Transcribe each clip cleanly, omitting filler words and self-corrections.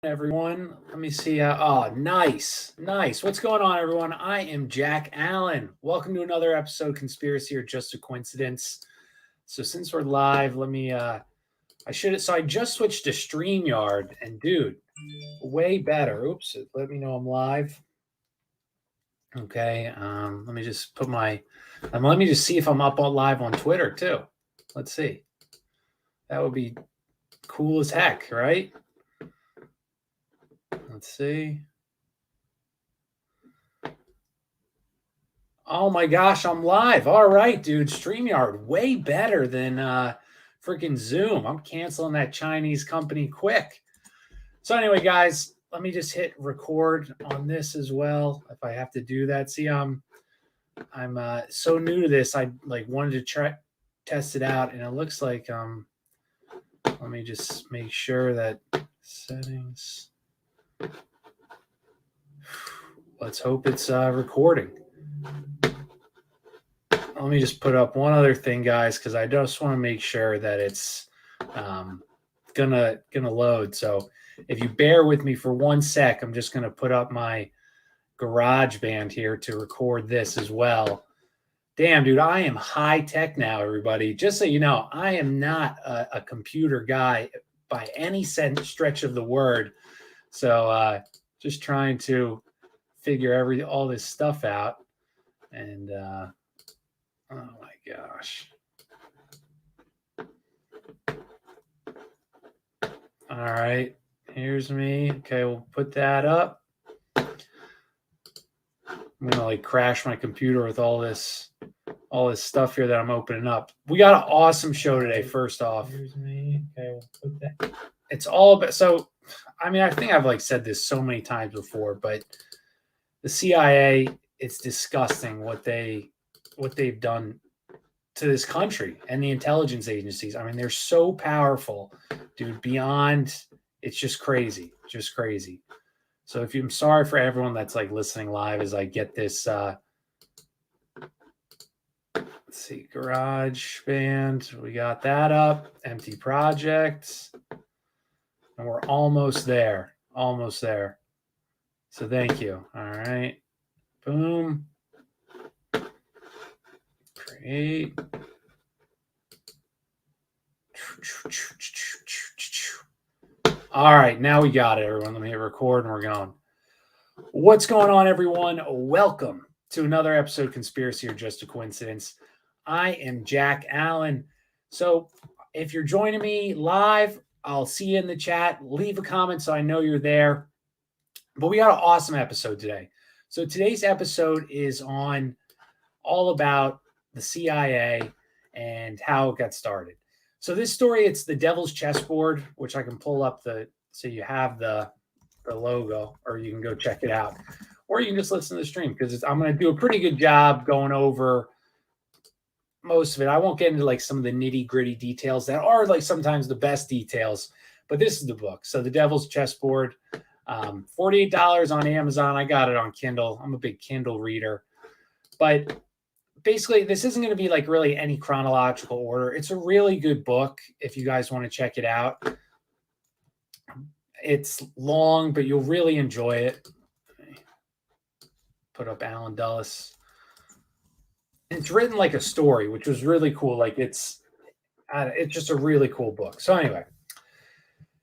everyone. Let me see. Oh, nice, nice. What's going on, everyone? I am Jack Allen. Welcome to another episode, Conspiracy or Just a Coincidence. So since we're live, let me. I should. So I just switched to Streamyard, and dude, way better. Oops. Let me know I'm live. Okay. Let me just put my. Let me just see if I'm up on live on Twitter too. Let's see. That would be cool as heck, right? Let's see. Oh my gosh, I'm live. All right, dude. StreamYard, way better than freaking Zoom. I'm canceling that Chinese company quick. So anyway, guys, let me just hit record on this as well if I have to do that. See, I'm so new to this. I wanted to try test it out, and it looks like let me just make sure that settings. Let's hope it's recording. Let me just put up one other thing, guys, because I just want to make sure that it's gonna load. So if you bear with me for 1 sec, I'm just gonna put up my GarageBand here to record this as well. Damn, dude, I am high tech now, everybody. Just so you know, I am not a computer guy by any stretch of the word. So just trying to figure all this stuff out. And oh my gosh. All right. Here's me. Okay, we'll put that up. I'm gonna crash my computer with all this stuff here that I'm opening up. We got an awesome show today. First off, here's me. Okay, we'll put that. It's all about. So, I mean, I think I've said this so many times before, but the CIA, it's disgusting what they've done to this country and the intelligence agencies. I mean, they're so powerful, dude, beyond, it's just crazy, just crazy. So I'm sorry for everyone that's listening live as I get this, let's see, GarageBand, we got that up, empty projects, and we're almost there, So thank you. All right, boom. Create. All right, now we got it, everyone. Let me hit record and we're going. What's going on, everyone? Welcome to another episode of Conspiracy or Just a Coincidence. I am Jack Allen. So if you're joining me live, I'll see you in the chat. Leave a comment so I know you're there. But we got an awesome episode today. So today's episode is all about the CIA and how it got started. So this story, it's the Devil's Chessboard, which I can pull up so you have the logo, or you can go check it out, or you can just listen to the stream because I'm going to do a pretty good job going over most of it. I won't get into some of the nitty gritty details that are sometimes the best details, but this is the book. So the Devil's Chessboard, $48 on Amazon. I got it on Kindle. I'm a big Kindle reader, but basically, this isn't going to be really any chronological order. It's a really good book if you guys want to check it out. It's long, but you'll really enjoy it. Put up Alan Dulles. It's written like a story, which was really cool. It's just a really cool book. So anyway,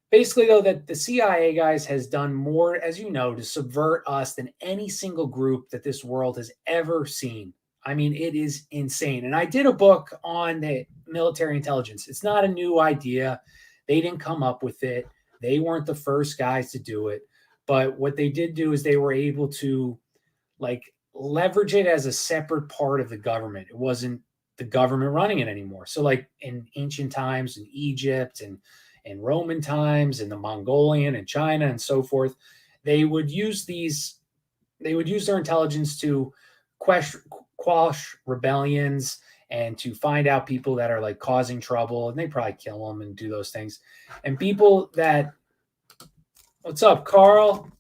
basically, though, that the CIA, guys, has done more, as you know, to subvert us than any single group that this world has ever seen. I mean, it is insane. And I did a book on the military intelligence. It's not a new idea. They didn't come up with it. They weren't the first guys to do it. But what they did do is they were able to leverage it as a separate part of the government. It wasn't the government running it anymore. So in ancient times in Egypt and in Roman times and the Mongolian and China and so forth, they would use their intelligence to quash rebellions and to find out people that are causing trouble, and they probably kill them and do those things. And people that, what's up, Carl?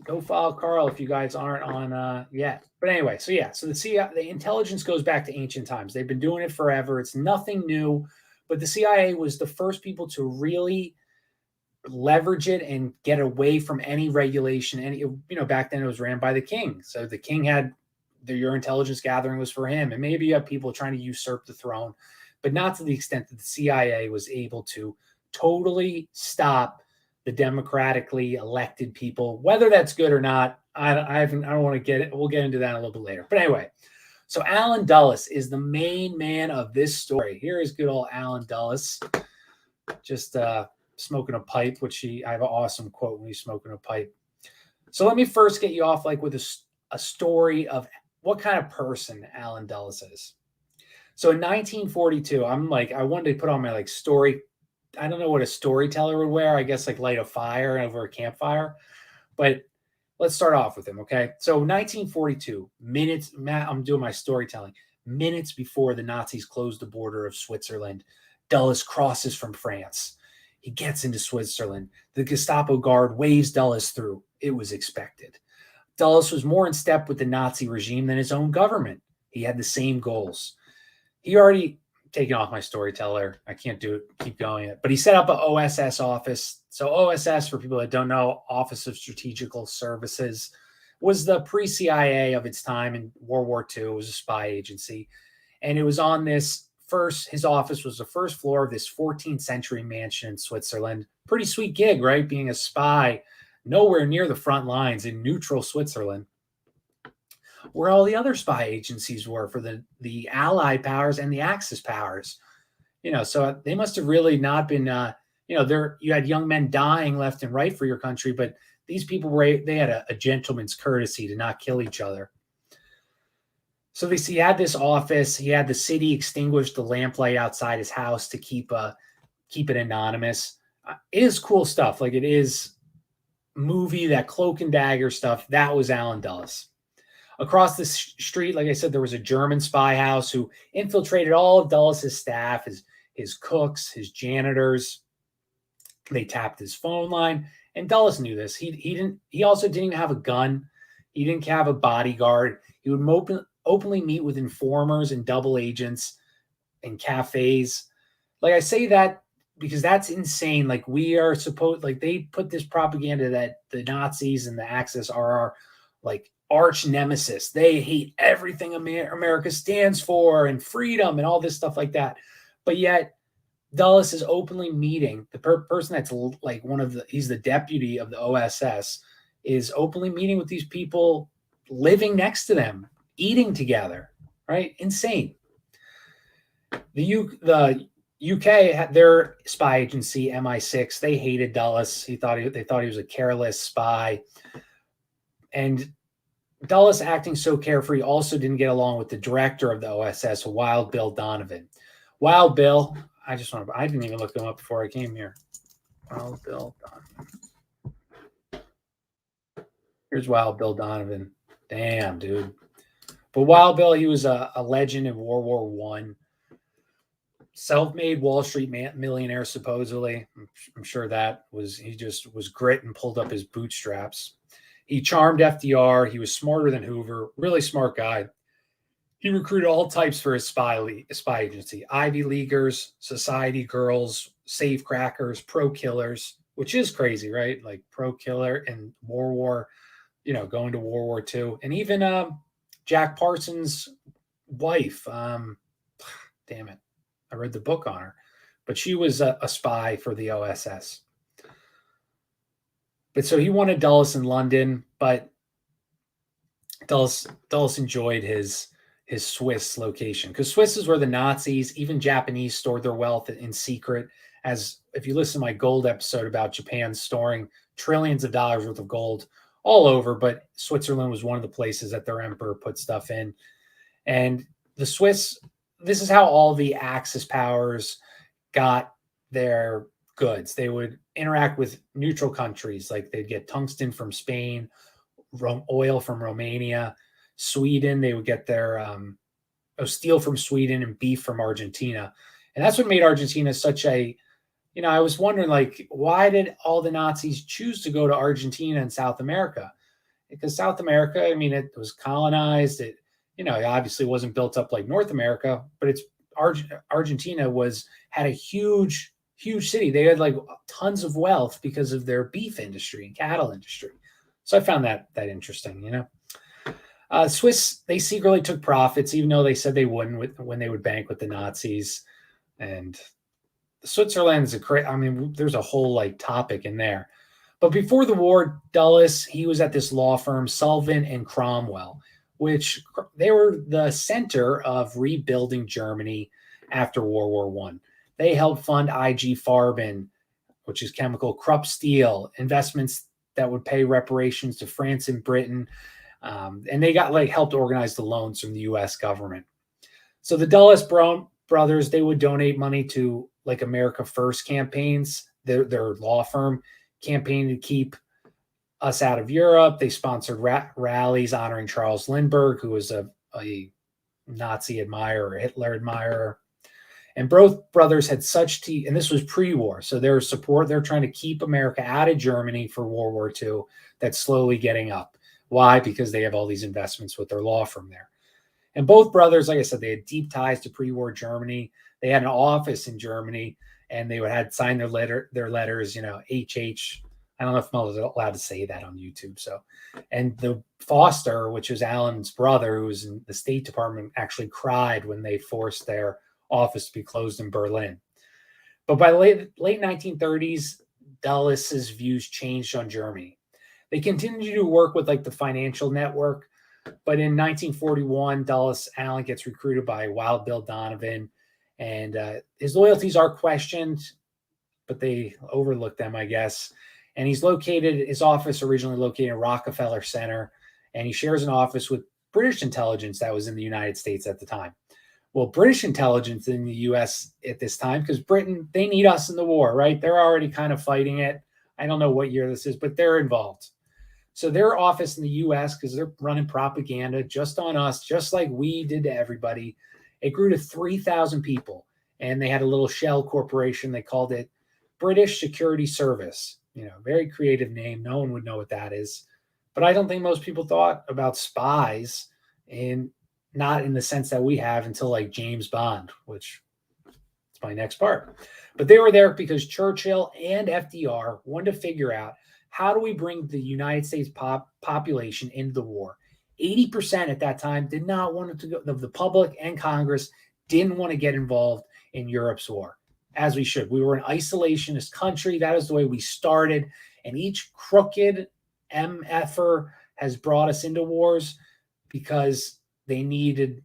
Go follow Carl if you guys aren't on yet. But anyway, so the CIA, the intelligence goes back to ancient times. They've been doing it forever. It's nothing new, but the CIA was the first people to really leverage it and get away from any regulation. Back then it was ran by the king. So the king had your intelligence gathering was for him. And maybe you have people trying to usurp the throne, but not to the extent that the CIA was able to totally stop the democratically elected people. Whether that's good or not, I don't want to get it. We'll get into that a little bit later. But anyway, so Allen Dulles is the main man of this story. Here is good old Allen Dulles, just smoking a pipe, I have an awesome quote when he's smoking a pipe. So let me first get you off with a story of what kind of person Allen Dulles is. So in 1942, I wanted to put on my story. I don't know what a storyteller would wear. I guess light a fire over a campfire. But let's start off with him, okay? So 1942, I'm doing my storytelling. Minutes before the Nazis closed the border of Switzerland, Dulles crosses from France. He gets into Switzerland. The Gestapo guard waves Dulles through. It was expected. Dulles was more in step with the Nazi regime than his own government. He had the same goals. He already taken off my storyteller. I can't do it, keep going. But he set up an OSS office. So OSS, for people that don't know, Office of Strategical Services, was the pre-CIA of its time in World War II. It was a spy agency. And it was on his office was the first floor of this 14th century mansion in Switzerland. Pretty sweet gig, right? Being a spy nowhere near the front lines in neutral Switzerland, where all the other spy agencies were for the Allied powers and the Axis powers. So they must have really not been, you had young men dying left and right for your country, but these people they had a gentleman's courtesy to not kill each other. So he had this office. He had the city extinguish the lamplight outside his house to keep it anonymous. It is cool stuff. It is movie, that Cloak and Dagger stuff. That was Allen Dulles. Across the street, like I said, there was a German spy house who infiltrated all of Dulles' staff, his cooks, his janitors. They tapped his phone line, and Dulles knew this. He also didn't even have a gun. He didn't have a bodyguard. He would openly meet with informers and double agents in cafes. I say that because that's insane. We are they put this propaganda that the Nazis and the Axis are our arch nemesis. They hate everything America stands for and freedom and all this stuff like that. But yet Dulles is openly meeting the person that's he's the deputy of the OSS, is openly meeting with these people, living next to them, eating together, right? Insane. The UK had their spy agency, MI6. They hated Dulles. They thought he was a careless spy. And Dulles, acting so carefree, also didn't get along with the director of the OSS, Wild Bill Donovan. Wild Bill, I didn't even look him up before I came here. Wild Bill Donovan. Here's Wild Bill Donovan. Damn, dude. But Wild Bill, he was a legend in World War I. Self-made Wall Street millionaire, supposedly. I'm sure he just was grit and pulled up his bootstraps. He charmed FDR. He was smarter than Hoover. Really smart guy. He recruited all types for his spy agency. Ivy Leaguers, society girls, safe crackers, pro killers, which is crazy, right? Pro killer and going to World War II. And even Jack Parsons' wife, damn it, I read the book on her, but she was a spy for the OSS. But so he wanted Dulles in London, but Dulles enjoyed his Swiss location, because Swiss is where the Nazis, even Japanese, stored their wealth in secret. As if you listen to my gold episode about Japan storing trillions of dollars worth of gold all over, but Switzerland was one of the places that their emperor put stuff in. And the Swiss, this is how all the Axis powers got their goods. They would interact with neutral countries. They'd get tungsten from Spain, oil from Romania, Sweden. They would get their steel from Sweden and beef from Argentina. And that's what made Argentina such a, I was wondering, why did all the Nazis choose to go to Argentina and South America? Because South America, it was colonized. It obviously wasn't built up like North America, but Argentina had a huge huge city. They had like tons of wealth because of their beef industry and cattle industry. So I found that interesting, you know. Swiss, they secretly took profits, even though they said they wouldn't when they would bank with the Nazis. And Switzerland's there's a whole like topic in there. But before the war, Dulles, he was at this law firm, Sullivan and Cromwell, which they were the center of rebuilding Germany after World War One. They helped fund IG Farben, which is chemical, Krupp Steel, investments that would pay reparations to France and Britain. And they got helped organize the loans from the U.S. government. So the Dulles brothers, they would donate money to America First campaigns, their law firm campaign to keep us out of Europe. They sponsored rallies honoring Charles Lindbergh, who was a Nazi admirer, Hitler admirer. And both brothers had such and this was pre-war, so they're trying to keep America out of Germany for World War II. That's slowly getting up. Why? Because they have all these investments with their law firm there. And both brothers, like I said, they had deep ties to pre-war Germany. They had an office in Germany, and they had signed their letters, HH. I don't know if I'm allowed to say that on YouTube. So, and the Foster, which was Alan's brother, who was in the State Department, actually cried when they forced their office to be closed in Berlin. But by late 1930s, Dulles's views changed on Germany. They continued to work with the financial network, but in 1941, Dulles Allen gets recruited by Wild Bill Donovan, and his loyalties are questioned, but they overlooked them, I guess. And his office originally located in Rockefeller Center, and he shares an office with British intelligence that was in the United States at the time. Well, British intelligence in the U.S. at this time, because Britain, they need us in the war, right? They're already kind of fighting it. I don't know what year this is, but they're involved. So their office in the U.S., because they're running propaganda just on us, just like we did to everybody, it grew to 3,000 people. And they had a little shell corporation. They called it British Security Service. Very creative name. No one would know what that is. But I don't think most people thought about spies not in the sense that we have until James Bond, which is my next part. But they were there because Churchill and FDR wanted to figure out, how do we bring the United States population into the war? 80% at that time did not want to go. The public and Congress didn't want to get involved in Europe's war, as we should. We were an isolationist country. That is the way we started. And each crooked MFer has brought us into wars because they needed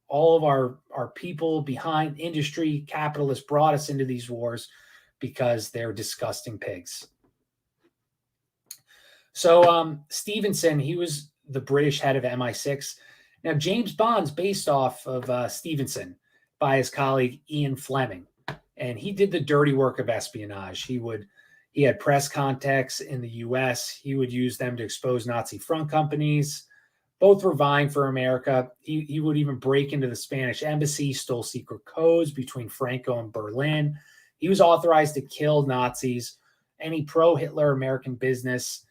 all of our people behind industry, capitalists brought us into these wars because they're disgusting pigs. So Stevenson, he was the British head of MI6. Now, James Bond's based off of Stevenson by his colleague Ian Fleming, and he did the dirty work of espionage. He had press contacts in the U.S. He would use them to expose Nazi front companies. Both were vying for America. He would even break into the Spanish embassy, stole secret codes between Franco and Berlin. He was authorized to kill Nazis, any pro-Hitler American business.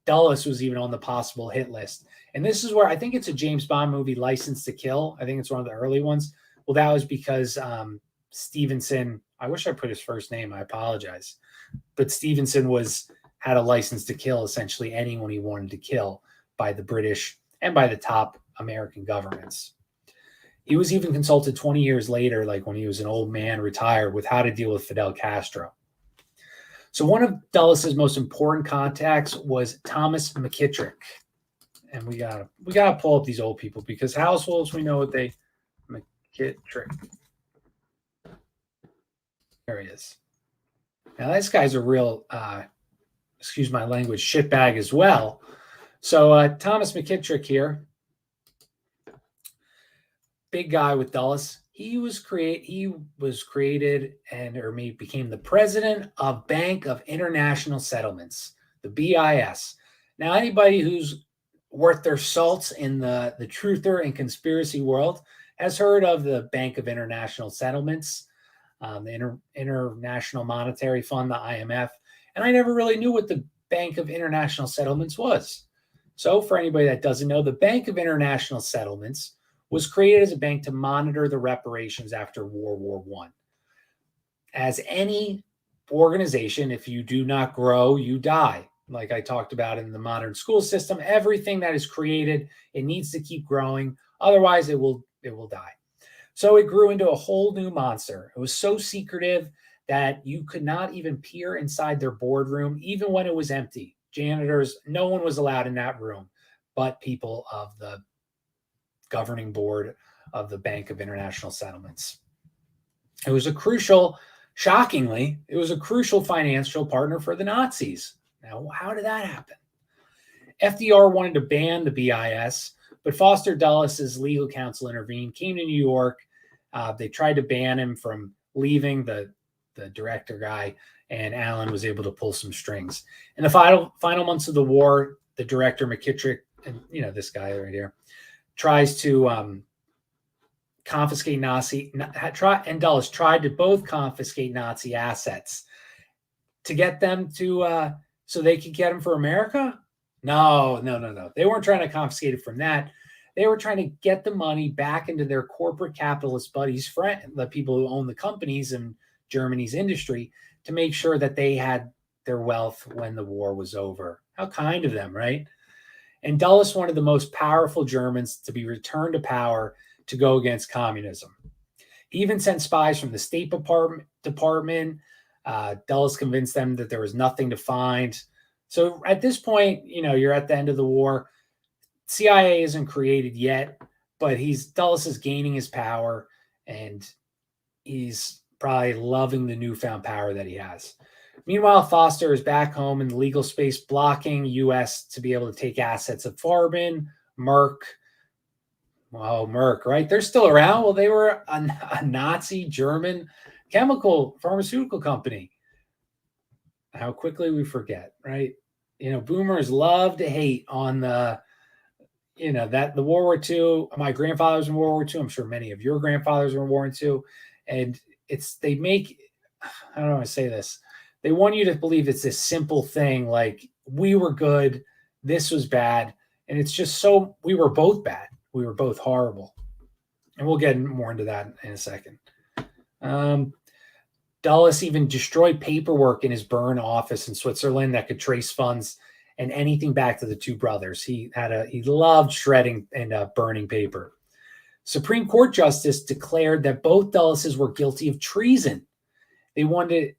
Dulles was even on the possible hit list. And this is where I think it's a James Bond movie, License to Kill. I think it's one of the early ones. Well, that was because Stevenson, I wish I put his first name. I apologize. But Stevenson had a license to kill essentially anyone he wanted to kill by the British and by the top American governments. He was even consulted 20 years later, when he was an old man, retired, with how to deal with Fidel Castro. So one of Dulles's most important contacts was Thomas Mckittrick. And we gotta pull up these old people because households, we know what Mckittrick. There he is. Now this guy's a real, excuse my language, shitbag as well. So Thomas Mckittrick here, big guy with Dulles. He was created became the president of Bank of International Settlements, the BIS. Now, anybody who's worth their salts in the truther and conspiracy world has heard of the Bank of International Settlements, the International Monetary Fund, the IMF. And I never really knew what the Bank of International Settlements was. So for anybody that doesn't know, the Bank of International Settlements was created as a bank to monitor the reparations after World War I. as any organization, if you do not grow, you die. Like I talked about in the modern school system, everything that is created, it needs to keep growing. Otherwise, it will die. So it grew into a whole new monster. It was so secretive that you could not even peer inside their boardroom, even when it was empty. Janitors, no one was allowed in that room but people of the governing board of the Bank of International Settlements. It was shockingly, it was a crucial financial partner for the Nazis. Now, how did that happen? FDR wanted to ban the BIS, but Foster Dulles' legal counsel intervened, came to New York. They tried to ban him from leaving, the director guy, and Allen was able to pull some strings. In the final months of the war, the director Mckittrick, and this guy right here, tries to confiscate and Dulles tried to both confiscate Nazi assets to get them to so they could get them for America. No. They weren't trying to confiscate it from that. They were trying to get the money back into their corporate capitalist buddies, the people who own the companies in Germany's industry, to make sure that they had their wealth when the war was over. How kind of them, right? And Dulles wanted the most powerful Germans to be returned to power to go against communism. He even sent spies from the State Department. Dulles convinced them that there was nothing to find. So at this point, you're at the end of the war. CIA isn't created yet, but Dulles is gaining his power, and he's probably loving the newfound power that he has. Meanwhile, Foster is back home in the legal space, blocking U.S. to be able to take assets of Farben, Merck. Well, Merck, right? They're still around. Well, they were a Nazi German pharmaceutical company. How quickly we forget, right? Boomers love to hate on the World War II. My grandfather was in World War II. I'm sure many of your grandfathers were in World War II. And I don't want to say this. They want you to believe it's this simple thing, like we were good, this was bad. And it's just we were both bad. We were both horrible. And we'll get more into that in a second. Dulles even destroyed paperwork in his Bern office in Switzerland that could trace funds and anything back to the two brothers. He loved shredding and burning paper. Supreme Court justice declared that both Dulleses were guilty of treason. They wanted,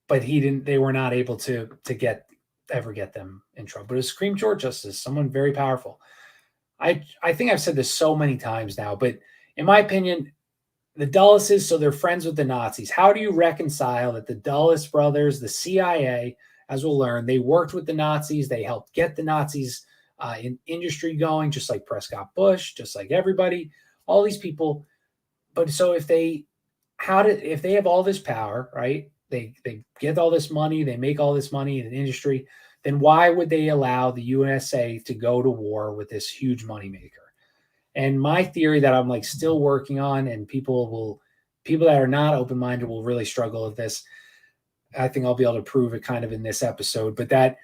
but they were not able to ever get them in trouble. But a Supreme Court justice, someone very powerful. I think I've said this so many times now, but in my opinion, the Dulleses, so they're friends with the Nazis. How do you reconcile that the Dulles brothers, the CIA, as we'll learn, they worked with the Nazis, they helped get the Nazis in industry going, just like Prescott Bush, just like everybody, all these people. But so if they have all this power, right? They get all this money, they make all this money in an industry, then why would they allow the USA to go to war with this huge moneymaker? And my theory that I'm still working on, and people that are not open-minded will really struggle with this. I think I'll be able to prove it kind of in this episode, but that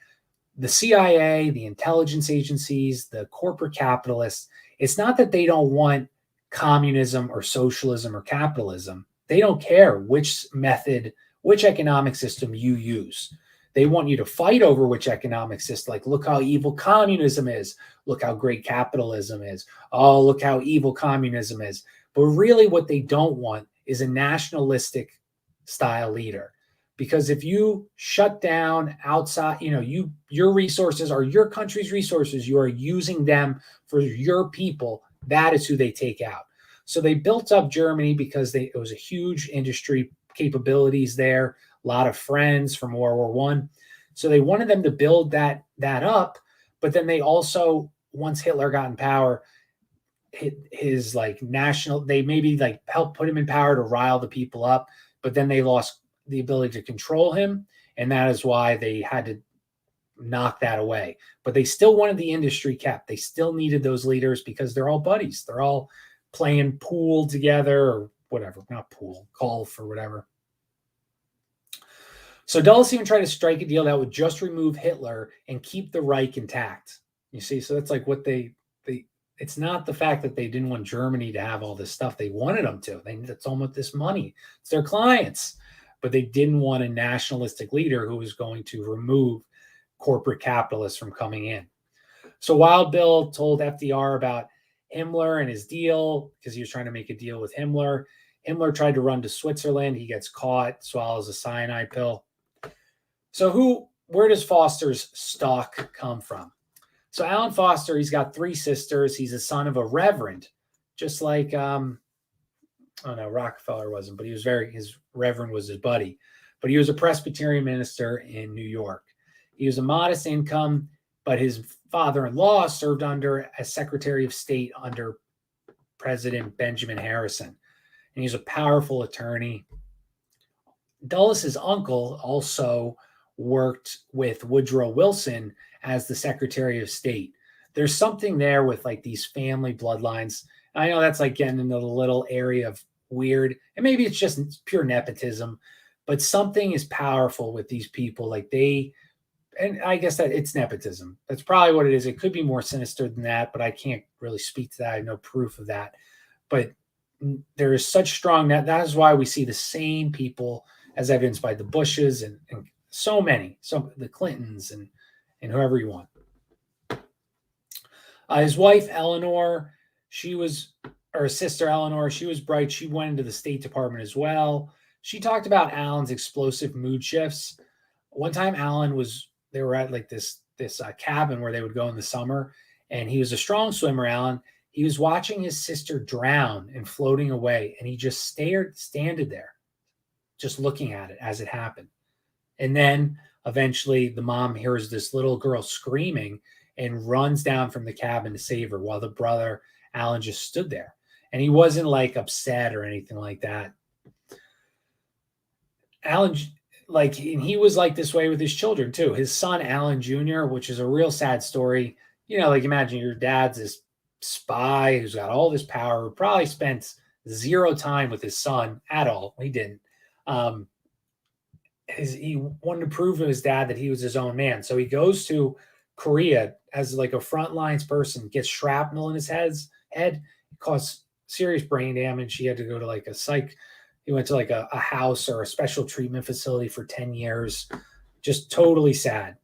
the CIA, the intelligence agencies, the corporate capitalists, it's not that they don't want communism or socialism or capitalism. They don't care which economic system you use. They want you to fight over which economic system. Like, look how evil communism is. Look how great capitalism is. Oh, look how evil communism is. But really what they don't want is a nationalistic style leader. Because if you shut down outside, your resources are your country's resources. You are using them for your people. That is who they take out. So they built up Germany because it was a huge industry capabilities there. A lot of friends from World War I. So they wanted them to build that up. But then they also, once Hitler got in power, his they maybe helped put him in power to rile the people up. But then they lost the ability to control him. And that is why they had to knock that away. But they still wanted the industry kept. They still needed those leaders because they're all buddies. They're all playing pool together or whatever. Not pool, golf or whatever. So Dulles even tried to strike a deal that would just remove Hitler and keep the Reich intact. You see, so that's what it's not the fact that they didn't want Germany to have all this stuff. They wanted them to. That's almost this money. It's their clients. but they didn't want a nationalistic leader who was going to remove corporate capitalists from coming in. So Wild Bill told FDR about Himmler and his deal because he was trying to make a deal with Himmler. Himmler tried to run to Switzerland. He gets caught, swallows a cyanide pill. So where does Foster's stock come from? So Alan Foster, he's got 3 sisters. He's a son of a reverend, just like, Rockefeller wasn't, but his reverend was his buddy. But he was a Presbyterian minister in New York. He was a modest income, but his father-in-law served as Secretary of State under President Benjamin Harrison. And he's a powerful attorney. Dulles' uncle also worked with Woodrow Wilson as the Secretary of State. There's something there with like these family bloodlines. I know that's like getting into the little area of weird, and maybe it's just pure nepotism, but something is powerful with these people. And I guess that it's nepotism. That's probably what it is. It could be more sinister than that, but I can't really speak to that. I have no proof of that. But there is such strong that is why we see the same people as evidenced by the Bushes and so many, the Clintons and whoever you want. His wife, Eleanor, his sister, Eleanor, she was bright. She went into the State Department as well. She talked about Alan's explosive mood shifts. One time they were at like this cabin where they would go in the summer, and he was a strong swimmer, Alan. He was watching his sister drown and floating away, and he just standed there, just looking at it as it happened. And then eventually the mom hears this little girl screaming and runs down from the cabin to save her, while the brother, Alan, just stood there. And he wasn't like upset or anything like that. Alan, and he was like this way with his children too. His son, Alan Jr., which is a real sad story. Imagine your dad's this spy who's got all this power, who probably spent 0 time with his son at all. He didn't. He wanted to prove to his dad that he was his own man. So he goes to Korea as like a front lines person, gets shrapnel in his head. It caused serious brain damage. He had to go to like a psych. He went to like a house or a special treatment facility for 10 years. Just totally sad.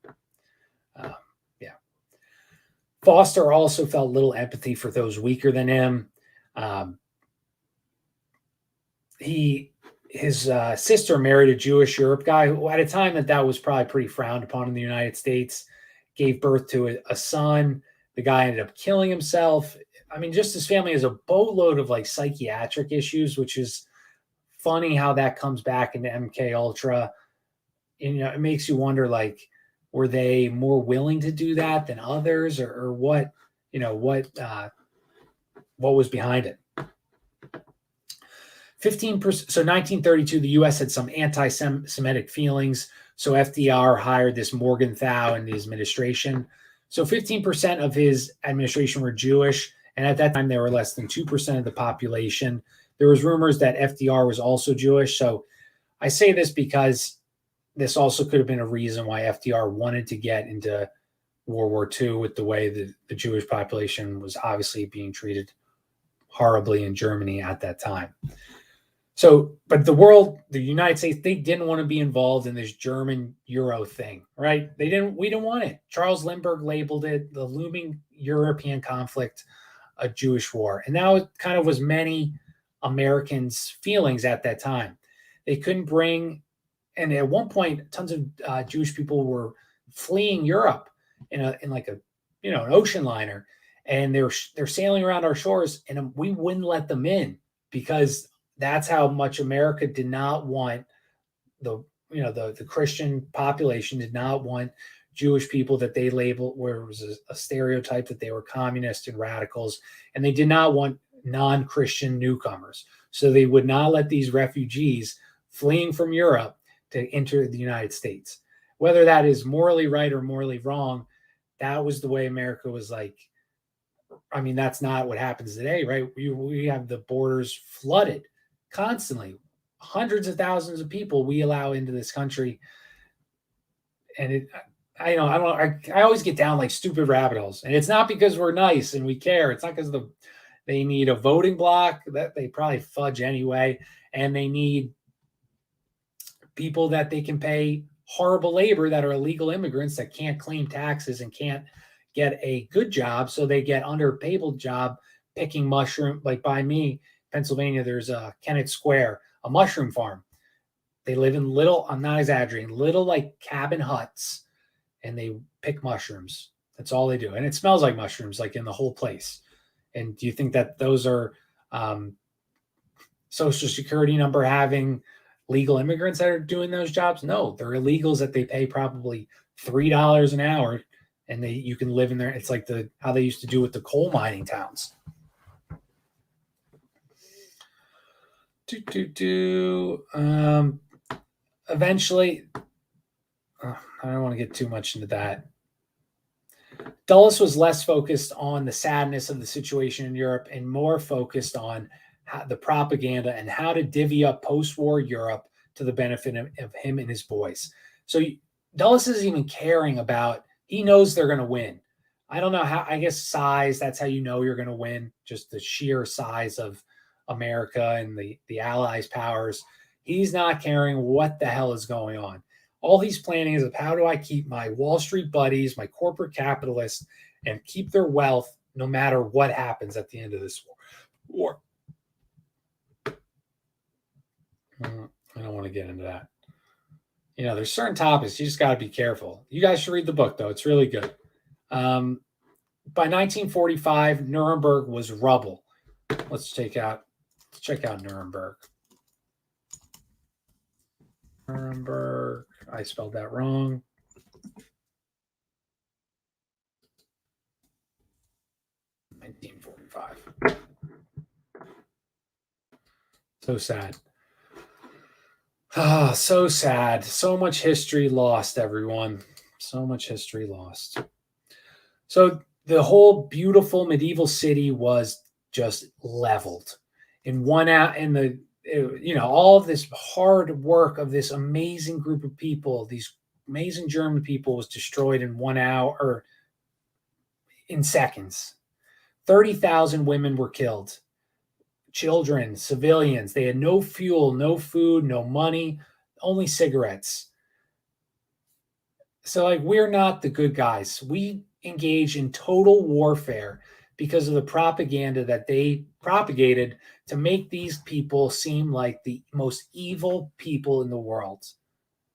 Foster also felt little empathy for those weaker than him. His sister married a Jewish Europe guy who, at a time that was probably pretty frowned upon in the United States, gave birth to a son. The guy ended up killing himself. I mean, just his family has a boatload of like psychiatric issues, which is funny how that comes back into MK Ultra. It makes you wonder, like, were they more willing to do that than others, or what? What was behind it? 15%. So 1932, the U.S. had some anti-Semitic feelings. So FDR hired this Morgenthau in his administration. So 15% of his administration were Jewish, and at that time they were less than 2% of the population. There was rumors that FDR was also Jewish. So I say this because this also could have been a reason why FDR wanted to get into World War II, with the way that the Jewish population was obviously being treated horribly in Germany at that time. So, but the United States, they didn't want to be involved in this German Euro thing, right? We didn't want it. Charles Lindbergh labeled it the looming European conflict, a Jewish war. And that kind of was many Americans' feelings at that time. They couldn't bring, and at one point, tons of Jewish people were fleeing Europe in an ocean liner, and they're sailing around our shores, and we wouldn't let them in because that's how much America did not want the Christian population did not want Jewish people that they labeled, where it was a stereotype that they were communists and radicals, and they did not want non-Christian newcomers. So they would not let these refugees fleeing from Europe to enter the United States. Whether that is morally right or morally wrong, that was the way America was like. I mean, that's not what happens today, right? We have the borders flooded constantly. Hundreds of thousands of people we allow into this country. And I always get down like stupid rabbit holes. And it's not because we're nice and we care. It's not because they need a voting block that they probably fudge anyway. And they need people that they can pay horrible labor that are illegal immigrants that can't claim taxes and can't get a good job. So they get underpaid job picking mushroom. Like by me, Pennsylvania, there's a Kennett Square, a mushroom farm. They live in little, I'm not exaggerating, little like cabin huts, and they pick mushrooms. That's all they do. And it smells like mushrooms, like in the whole place. And do you think that those are Social Security number having legal immigrants that are doing those jobs? No, they're illegals that they pay probably $3 an hour, and you can live in there. It's like how they used to do with the coal mining towns. Eventually, I don't want to get too much into that. Dulles was less focused on the sadness of the situation in Europe and more focused on the propaganda and how to divvy up post-war Europe to the benefit of him and his boys. So Dulles isn't even caring about, he knows they're going to win. I don't know how, I guess size, that's how you know you're going to win, just the sheer size of America and the Allies' powers. He's not caring what the hell is going on. All he's planning is of how do I keep my Wall Street buddies, my corporate capitalists, and keep their wealth no matter what happens at the end of this war. I don't want to get into that. There's certain topics you just got to be careful. You guys should read the book, though. It's really good. By 1945, Nuremberg was rubble. Let's check out Nuremberg. Nuremberg. I spelled that wrong. $1945. So sad. Ah, so sad. So much history lost, everyone. So much history lost. So the whole beautiful medieval city was just leveled in one out in the all of this hard work of this amazing group of people, these amazing German people, was destroyed in 1 hour or in seconds. 30,000 women were killed. Children, civilians, they had no fuel, no food, no money, only cigarettes. So we're not the good guys. We engage in total warfare because of the propaganda that they propagated to make these people seem like the most evil people in the world.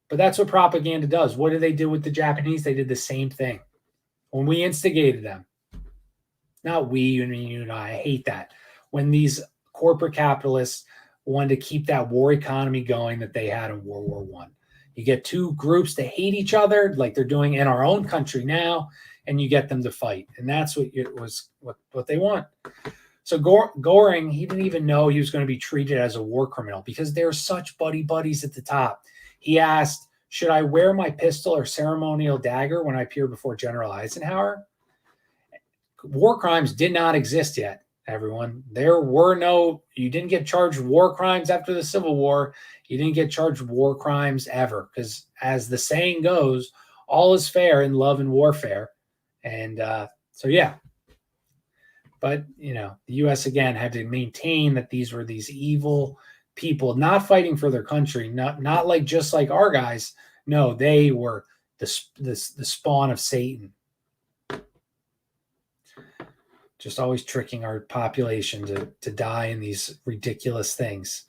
But that's what propaganda does. What did they do with the Japanese? They did the same thing when we instigated them. Not we, you and I hate that. When these corporate capitalists wanted to keep that war economy going that they had in World War I. You get two groups that hate each other like they're doing in our own country now, and you get them to fight. And that's what they want. So Goring, he didn't even know he was going to be treated as a war criminal because they're such buddies at the top. He asked, should I wear my pistol or ceremonial dagger when I appear before General Eisenhower? War crimes did not exist yet, everyone. You didn't get charged with war crimes after the Civil War. You didn't get charged with war crimes ever because, as the saying goes, all is fair in love and warfare. And so, yeah. But, the U.S. again had to maintain that these were these evil people not fighting for their country, not like just like our guys. No, they were the spawn of Satan. Just always tricking our population to die in these ridiculous things.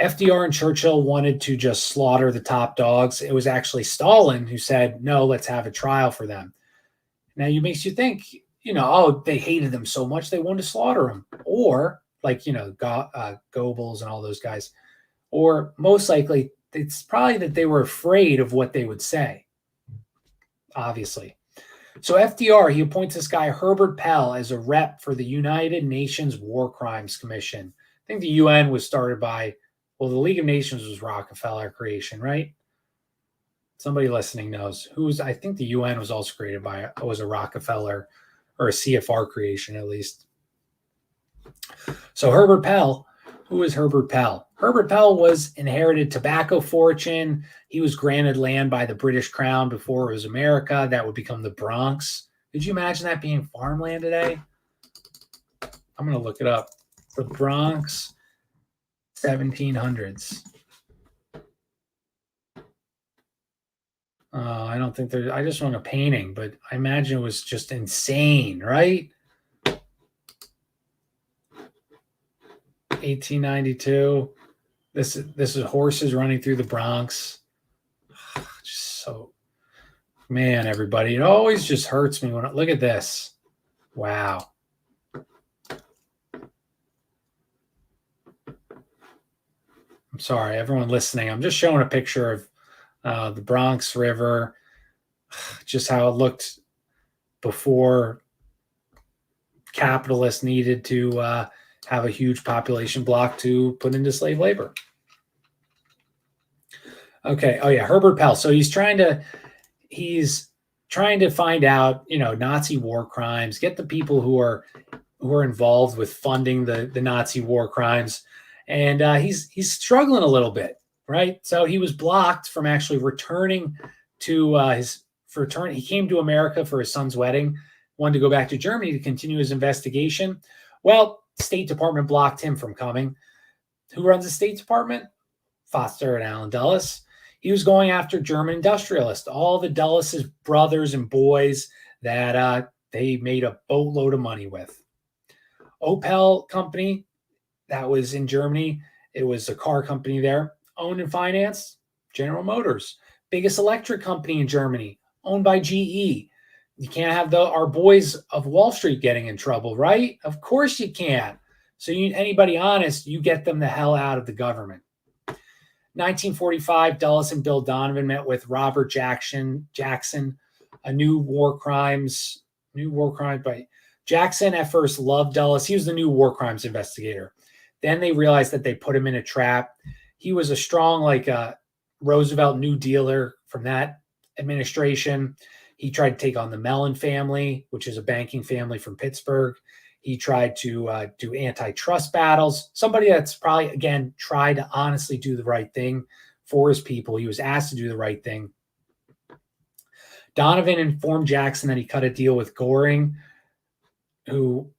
FDR and Churchill wanted to just slaughter the top dogs. It was actually Stalin who said, no, let's have a trial for them. Now, it makes you think, they hated them so much they wanted to slaughter them. Or, Goebbels and all those guys. Or, most likely, it's probably that they were afraid of what they would say, obviously. So FDR, he appoints this guy, Herbert Powell, as a rep for the United Nations War Crimes Commission. I think the UN was started by, the League of Nations was Rockefeller creation, right? Somebody listening knows. I think the UN was also created by, was a Rockefeller or a CFR creation at least. So Herbert Powell, who is Herbert Powell? Herbert Powell was inherited tobacco fortune. He was granted land by the British Crown before it was America. That would become the Bronx. Could you imagine that being farmland today? I'm going to look it up. The Bronx, 1700s. I don't think I just want a painting, but I imagine it was just insane, right? 1892. This is horses running through the Bronx. Just so, man, everybody, it always just hurts me when look at this. Wow. I'm sorry, everyone listening. I'm just showing a picture of the Bronx River, just how it looked before capitalists needed to have a huge population block to put into slave labor. Okay. Oh yeah, Herbert Powell. So he's trying to find out, Nazi war crimes, get the people who are involved with funding the Nazi war crimes, and he's struggling a little bit, right? So he was blocked from actually returning to he came to America for his son's wedding, wanted to go back to Germany to continue his investigation. Well, State Department blocked him from coming. Who runs the State Department? Foster and Allen Dulles. He was going after German industrialists, all the Dulles' brothers and boys that they made a boatload of money with. Opel Company, that was in Germany. It was a car company there, owned and financed General Motors. Biggest electric company in Germany, owned by GE. You can't have our boys of Wall Street getting in trouble, right? Of course you can't. So anybody honest, you get them the hell out of the government. 1945, Dulles and Bill Donovan met with Robert Jackson, a new war crimes by Jackson. At first loved Dulles. He was the new war crimes investigator. Then they realized that they put him in a trap. He was a strong, Roosevelt New Dealer from that administration. He tried to take on the Mellon family, which is a banking family from Pittsburgh. He tried to do antitrust battles. Somebody that's probably, again, tried to honestly do the right thing for his people. He was asked to do the right thing. Donovan informed Jackson that he cut a deal with Goring, who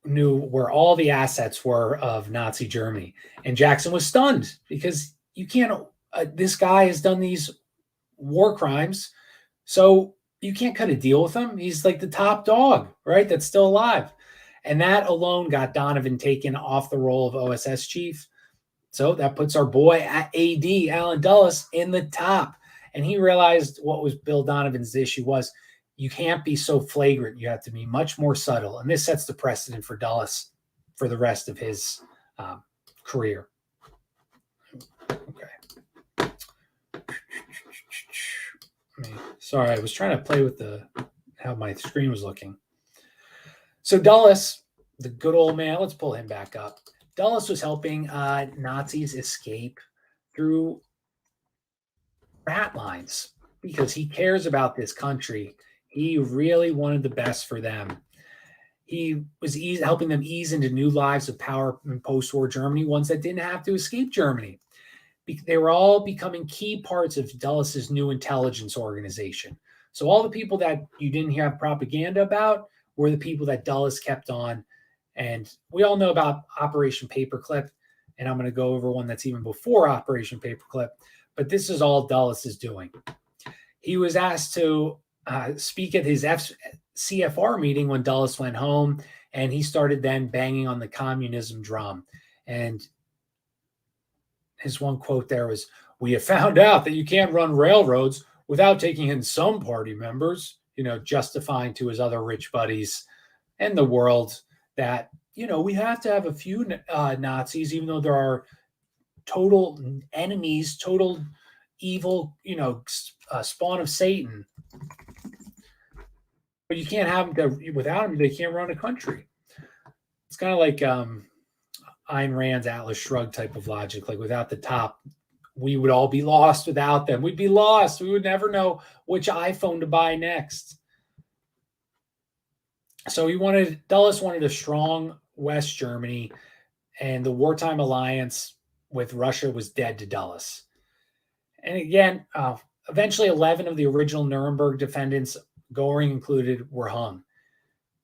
knew where all the assets were of Nazi Germany. And Jackson was stunned because you can't, this guy has done these war crimes, so you can't cut a deal with him. He's like the top dog, right? That's still alive. And that alone got Donovan taken off the role of OSS chief. So that puts our boy at AD, Allen Dulles, in the top. And he realized what was Bill Donovan's issue was you can't be so flagrant. You have to be much more subtle. And this sets the precedent for Dulles for the rest of his career. Okay. Sorry, I was trying to play with how my screen was looking. So Dulles, the good old man, let's pull him back up. Dulles was helping Nazis escape through rat lines because he cares about this country. He really wanted the best for them. He was helping them ease into new lives of power in post-war Germany, ones that didn't have to escape Germany. They were all becoming key parts of Dulles' new intelligence organization. So all the people that you didn't hear propaganda about were the people that Dulles kept on. And we all know about Operation Paperclip, and I'm going to go over one that's even before Operation Paperclip, but this is all Dulles is doing. He was asked to speak at his CFR meeting when Dulles went home, and he started then banging on the communism drum. And his one quote there was, "We have found out that you can't run railroads without taking in some party members," justifying to his other rich buddies and the world that, we have to have a few Nazis, even though there are total enemies, total evil, spawn of Satan. But you can't have them without them. They can't run a country. It's kind of like Ayn Rand's Atlas Shrugged type of logic. Like without the top, we would all be lost without them. We'd be lost. We would never know which iPhone to buy next. So Dulles wanted a strong West Germany, and the wartime alliance with Russia was dead to Dulles. And again, eventually 11 of the original Nuremberg defendants, Goring included, were hung.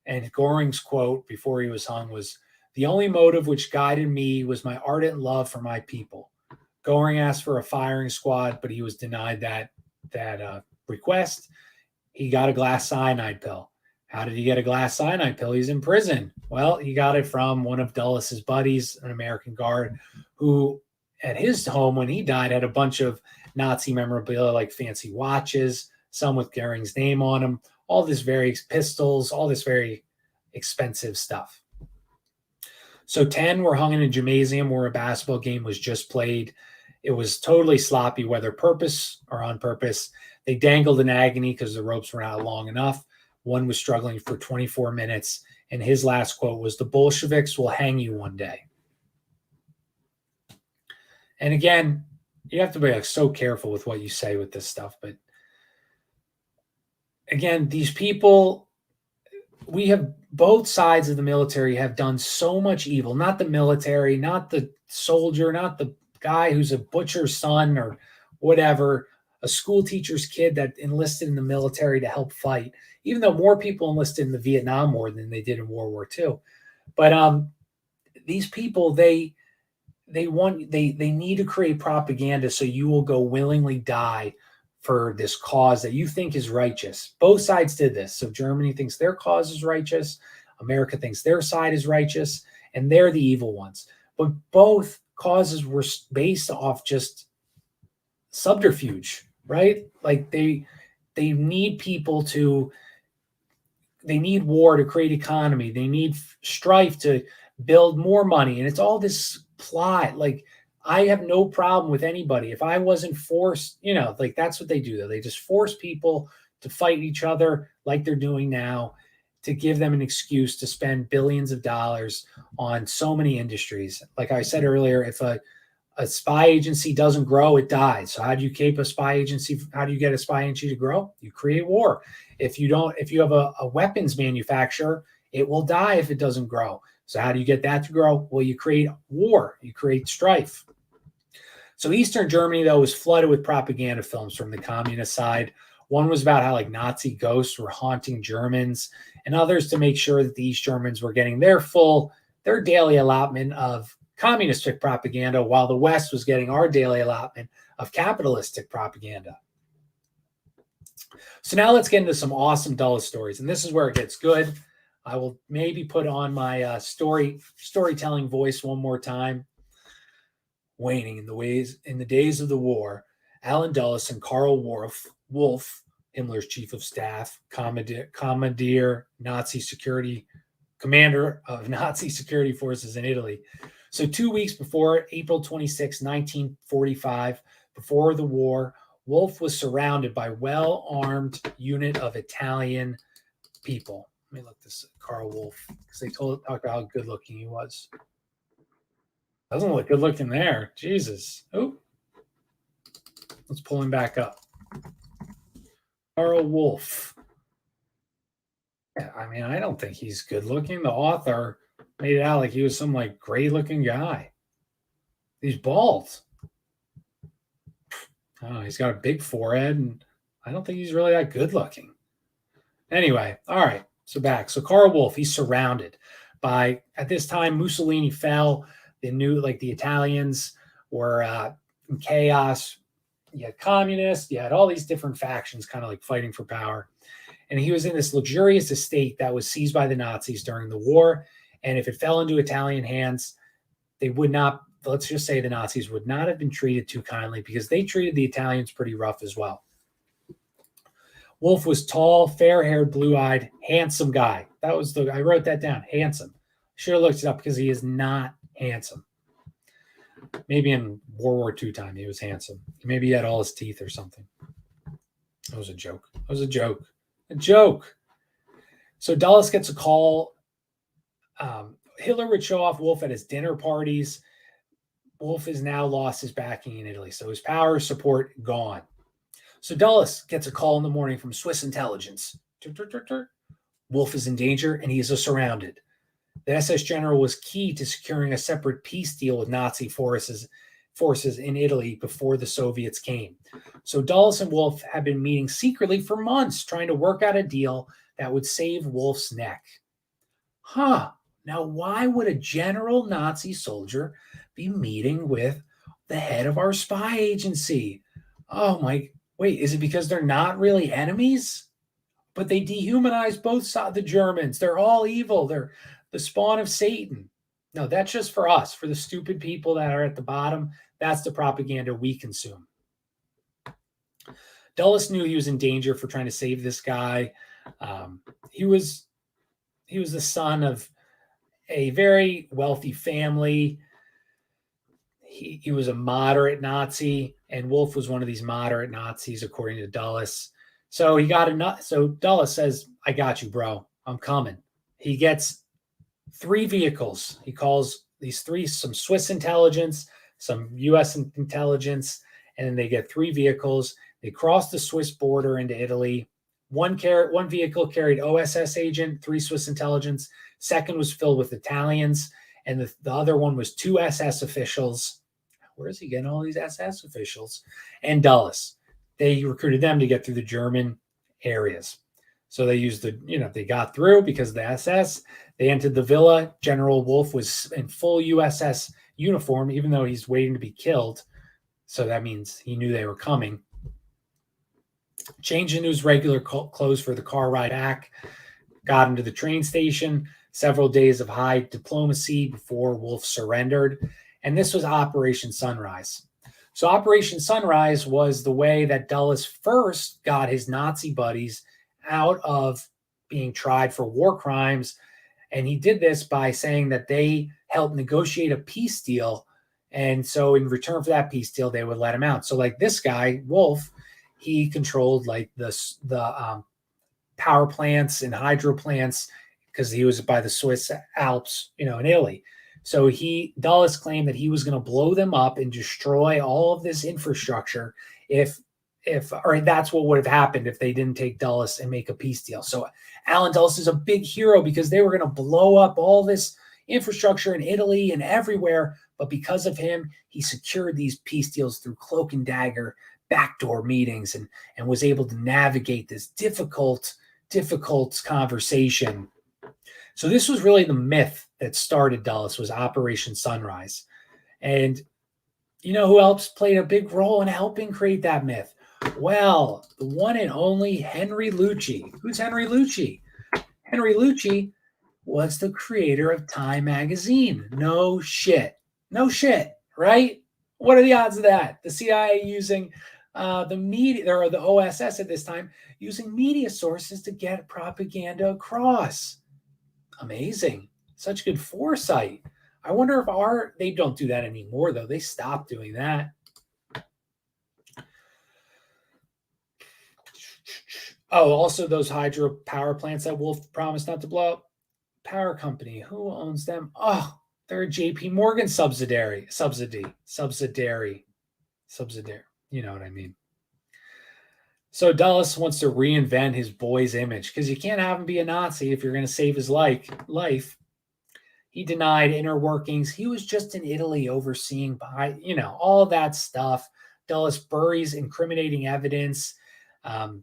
And Goring's quote before he was hung was, "The only motive which guided me was my ardent love for my people." Goring asked for a firing squad, but he was denied that request. He got a glass cyanide pill. How did he get a glass cyanide pill? He's in prison. Well, he got it from one of Dulles' buddies, an American guard, who at his home when he died had a bunch of Nazi memorabilia like fancy watches, some with Goering's name on them, all this very pistols, all this very expensive stuff. So 10 were hung in a gymnasium where a basketball game was just played. It was totally sloppy, whether purpose or on purpose. They dangled in agony because the ropes were not long enough. One was struggling for 24 minutes, and his last quote was, "The Bolsheviks will hang you one day." And again, you have to be like so careful with what you say with this stuff. But again, these people, we have both sides of the military have done so much evil. Not the military, not the soldier, not the guy who's a butcher's son or whatever, a school teacher's kid that enlisted in the military to help fight, even though more people enlisted in the Vietnam War than they did in World War II. But these people, they need to create propaganda so you will go willingly die for this cause that you think is righteous. Both sides did this. So Germany thinks their cause is righteous. America thinks their side is righteous, and they're the evil ones. But both causes were based off just subterfuge, right? Like they need people to, they need war to create economy. They need strife to build more money. And it's all this plot. Like, I have no problem with anybody. If I wasn't forced, like that's what they do though. They just force people to fight each other like they're doing now to give them an excuse to spend billions of dollars on so many industries. Like I said earlier, if a spy agency doesn't grow, it dies. So how do you keep a spy agency? How do you get a spy agency to grow? You create war. If you have a weapons manufacturer, it will die if it doesn't grow. So how do you get that to grow? Well, you create war, you create strife. So Eastern Germany, though, was flooded with propaganda films from the communist side. One was about how like Nazi ghosts were haunting Germans, and others to make sure that the East Germans were getting their daily allotment of communistic propaganda, while the West was getting our daily allotment of capitalistic propaganda. So now let's get into some awesome Dulles stories, and this is where it gets good. I will maybe put on my storytelling voice one more time. Waning in the days of the war, Allen Dulles and Karl Wolff, Himmler's chief of staff, commander commander of Nazi security forces in Italy. So 2 weeks before April 26, 1945, before the war, Wolff was surrounded by well-armed unit of Italian people. Let me look this Karl Wolff, because they talked about how good-looking he was. Doesn't look good looking there. Jesus. Oh, let's pull him back up. Karl Wolff. Yeah, I mean, I don't think he's good looking. The author made it out like he was some like great looking guy. He's bald. Oh, he's got a big forehead, and I don't think he's really that good looking. Anyway, all right. So back. So Karl Wolff, he's surrounded by, at this time, Mussolini fell. They knew like the Italians were in chaos. You had communists, you had all these different factions kind of like fighting for power. And he was in this luxurious estate that was seized by the Nazis during the war. And if it fell into Italian hands, they would not, let's just say the Nazis would not have been treated too kindly, because they treated the Italians pretty rough as well. Wolff was tall, fair-haired, blue-eyed, handsome guy. I wrote that down, handsome. Should have looked it up because he is not handsome. Maybe in World War II time he was handsome. Maybe he had all his teeth or something. That was a joke. A joke. So Dulles gets a call. Hitler would show off Wolff at his dinner parties. Wolff has now lost his backing in Italy, so his power support gone. So Dulles gets a call in the morning from Swiss intelligence. Wolff is in danger and he is surrounded. The SS general was key to securing a separate peace deal with Nazi forces in Italy before the Soviets came. So Dulles and Wolff had been meeting secretly for months, trying to work out a deal that would save Wolff's neck. Now why would a general Nazi soldier be meeting with the head of our spy agency? Oh my, Wait, is it because they're not really enemies? But they dehumanize both sides. The Germans, they're all evil. They're the spawn of Satan. No, that's just for us, for the stupid people that are at the bottom. That's the propaganda we consume. Dulles knew he was in danger for trying to save this guy. He was the son of a very wealthy family. He was a moderate Nazi, and Wolf was one of these moderate Nazis, according to Dulles. So he got enough. So Dulles says, "I got you, bro. I'm coming." He gets 3 vehicles. He calls these 3 some Swiss intelligence, some U.S. intelligence, and then they get 3 vehicles. They cross the Swiss border into Italy. One vehicle carried OSS agent, 3 Swiss intelligence. Second was filled with Italians, and the other one was 2 SS officials. Where is he getting all these SS officials? And Dulles. They recruited them to get through the German areas. So they used they got through because of the SS. They entered the villa. General Wolf was in full USS uniform, even though he's waiting to be killed. So that means he knew they were coming. Changed into his regular clothes for the car ride back. Got him to the train station. Several days of high diplomacy before Wolf surrendered. And this was Operation Sunrise. So Operation Sunrise was the way that Dulles first got his Nazi buddies out of being tried for war crimes. And he did this by saying that they helped negotiate a peace deal. And so in return for that peace deal, they would let him out. So like this guy, Wolf, he controlled like the power plants and hydro plants because he was by the Swiss Alps, in Italy. So Dulles claimed that he was going to blow them up and destroy all of this infrastructure or that's what would have happened if they didn't take Dulles and make a peace deal. So Allen Dulles is a big hero because they were going to blow up all this infrastructure in Italy and everywhere. But because of him, he secured these peace deals through cloak and dagger, backdoor meetings, and was able to navigate this difficult conversation. So this was really the myth that started Dulles, was Operation Sunrise. And you know who else played a big role in helping create that myth? Well, the one and only Henry Lucci. Who's Henry Lucci? Henry Lucci was the creator of Time magazine. No shit, right? What are the odds of that? The CIA using the media, or the OSS at this time, using media sources to get propaganda across. Amazing. Such good foresight. I wonder if they don't do that anymore, though. They stopped doing that. Oh, also those hydro power plants that Wolf promised not to blow up. Power company. Who owns them? Oh, they're a JP Morgan subsidiary. You know what I mean? So Dulles wants to reinvent his boy's image because you can't have him be a Nazi if you're going to save his life. He denied inner workings. He was just in Italy overseeing all that stuff. Dulles buries incriminating evidence.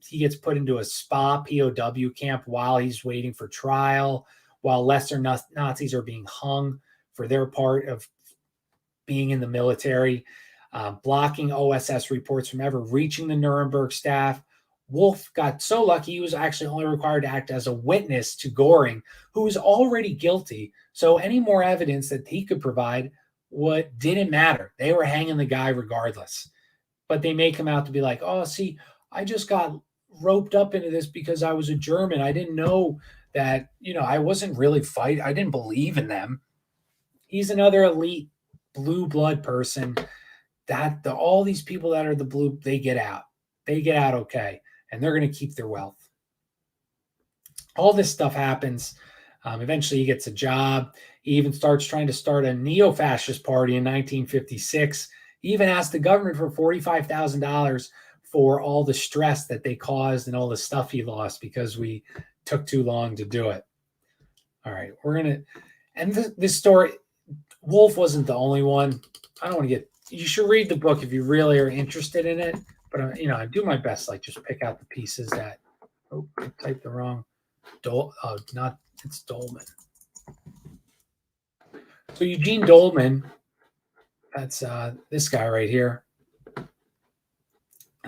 He gets put into a spa POW camp while he's waiting for trial, while lesser Nazis are being hung for their part of being in the military, blocking OSS reports from ever reaching the Nuremberg staff. Wolf got so lucky he was actually only required to act as a witness to Göring, who was already guilty. So any more evidence that he could provide didn't matter. They were hanging the guy regardless. But they make him out to be like, oh, see, I just got roped up into this because I was a German. I didn't know that, I wasn't really fighting. I didn't believe in them. He's another elite blue blood person that all these people that are the blue, they get out. They get out okay. And they're going to keep their wealth. All this stuff happens. Eventually he gets a job. He even starts trying to start a neo-fascist party in 1956. He even asked the government for $45,000 for all the stress that they caused and all the stuff he lost because we took too long to do it. All right, we're going to end this story. Wolf wasn't the only one. I don't want to you should read the book if you really are interested in it. But, I do my best, like just pick out the pieces that, I typed the wrong, it's Doleman. So Eugene Doleman, that's this guy right here.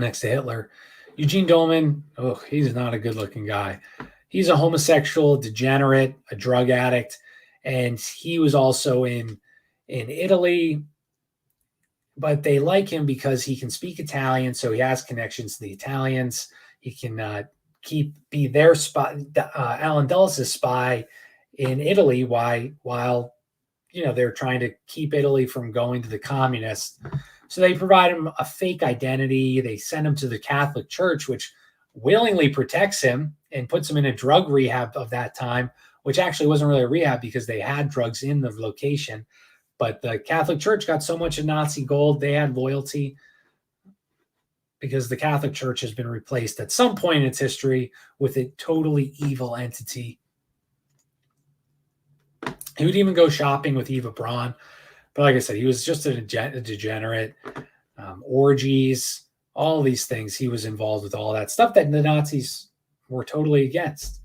next to Hitler. Eugene Doleman, oh, he's not a good-looking guy. He's a homosexual, degenerate, a drug addict, and he was also in Italy. But they like him because he can speak Italian, so he has connections to the Italians. He can be their spy, Alan Dulles' spy in Italy, while they're trying to keep Italy from going to the communists. So they provide him a fake identity. They send him to the Catholic Church, which willingly protects him and puts him in a drug rehab of that time, which actually wasn't really a rehab because they had drugs in the location. But the Catholic Church got so much of Nazi gold, they had loyalty, because the Catholic Church has been replaced at some point in its history with a totally evil entity. He would even go shopping with Eva Braun. But like I said, he was just a degenerate. Orgies, all these things. He was involved with all that stuff that the Nazis were totally against.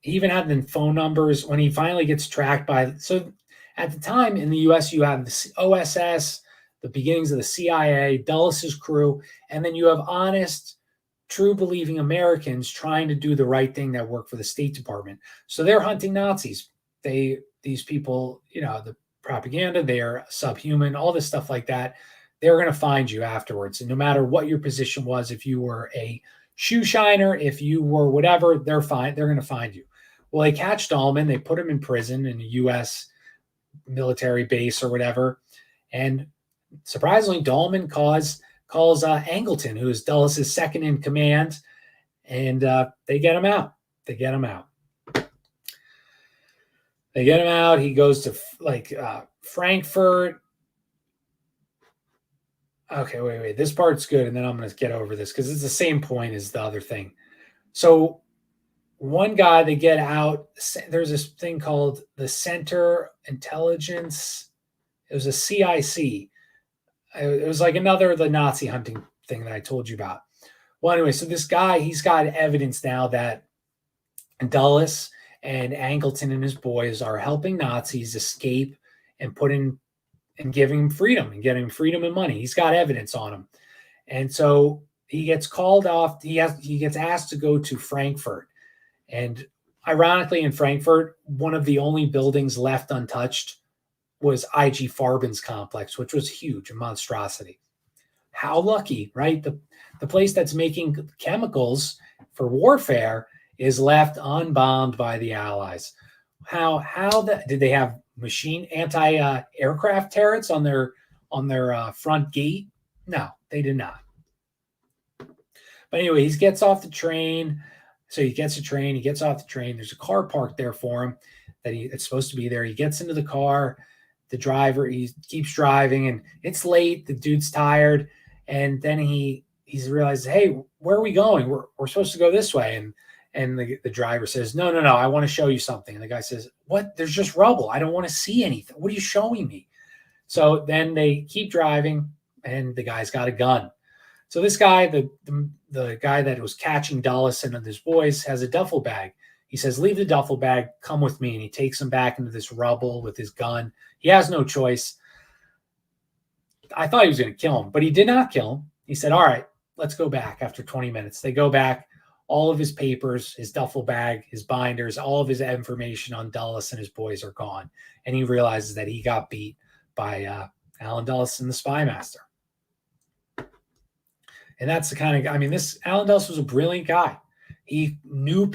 He even had the phone numbers when he finally gets tracked by. So at the time in the U.S., you have the OSS, the beginnings of the CIA, Dulles' crew, and then you have honest, true believing Americans trying to do the right thing that work for the State Department. So they're hunting Nazis. These people, the propaganda, they are subhuman, all this stuff like that. They're going to find you afterwards. And no matter what your position was, if you were a shoe shiner, if you were whatever, they're fine. They're going to find you. Well, they catch Doleman. They put him in prison in a U.S. military base or whatever. And surprisingly, Doleman calls Angleton, who is Dulles' second in command, and they get him out. They get him out. He goes to Frankfurt. Okay, wait. This part's good, and then I'm going to get over this because it's the same point as the other thing. So one guy, they get out. There's this thing called the Center Intelligence. It was a CIC. It was like the Nazi hunting thing that I told you about. Well, anyway, so this guy, he's got evidence now that Dulles and Angleton and his boys are helping Nazis escape and giving him freedom and getting him freedom and money. He's got evidence on him. And so he gets called off. He gets asked to go to Frankfurt. And ironically, in Frankfurt, one of the only buildings left untouched was IG Farben's complex, which was huge, a monstrosity. How lucky, right? The place that's making chemicals for warfare is left unbombed by the Allies. Did they have anti-aircraft turrets on their front gate? No, they did not. But anyway, he gets off the train. So he gets off the train. There's a car parked there for him it's supposed to be there. He gets into the car. The driver, he keeps driving, and it's late. The dude's tired. And then he realizes, hey, where are we going? We're supposed to go this way. And the driver says, no, I want to show you something. And the guy says, what? There's just rubble. I don't want to see anything. What are you showing me? So then they keep driving, and the guy's got a gun. So this guy, the guy that was catching Dulles and his boys, has a duffel bag. He says, leave the duffel bag, come with me. And he takes him back into this rubble with his gun. He has no choice. I thought he was going to kill him, but he did not kill him. He said, all right, let's go back after 20 minutes. They go back. All of his papers, his duffel bag, his binders, all of his information on Dulles and his boys are gone. And he realizes that he got beat by Alan Dulles and the Spy Master. And that's the kind of guy. This Alan Dulles was a brilliant guy. He knew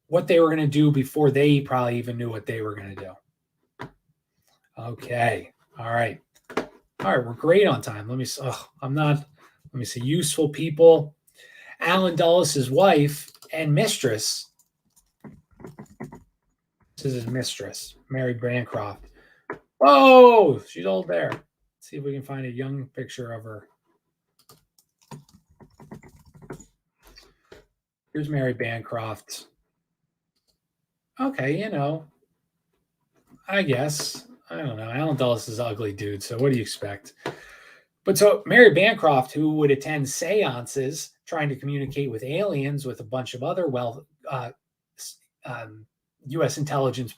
what they were going to do before they probably even knew what they were going to do. Okay. All right. We're great on time. Let me see. Useful people. Alan Dulles' wife and mistress. This is his mistress, Mary Bancroft. Whoa, she's old there. Let's see if we can find a young picture of her. Here's Mary Bancroft. Okay, I guess. I don't know. Alan Dulles is an ugly dude, so what do you expect? But so Mary Bancroft, who would attend seances trying to communicate with aliens with a bunch of other U.S. intelligence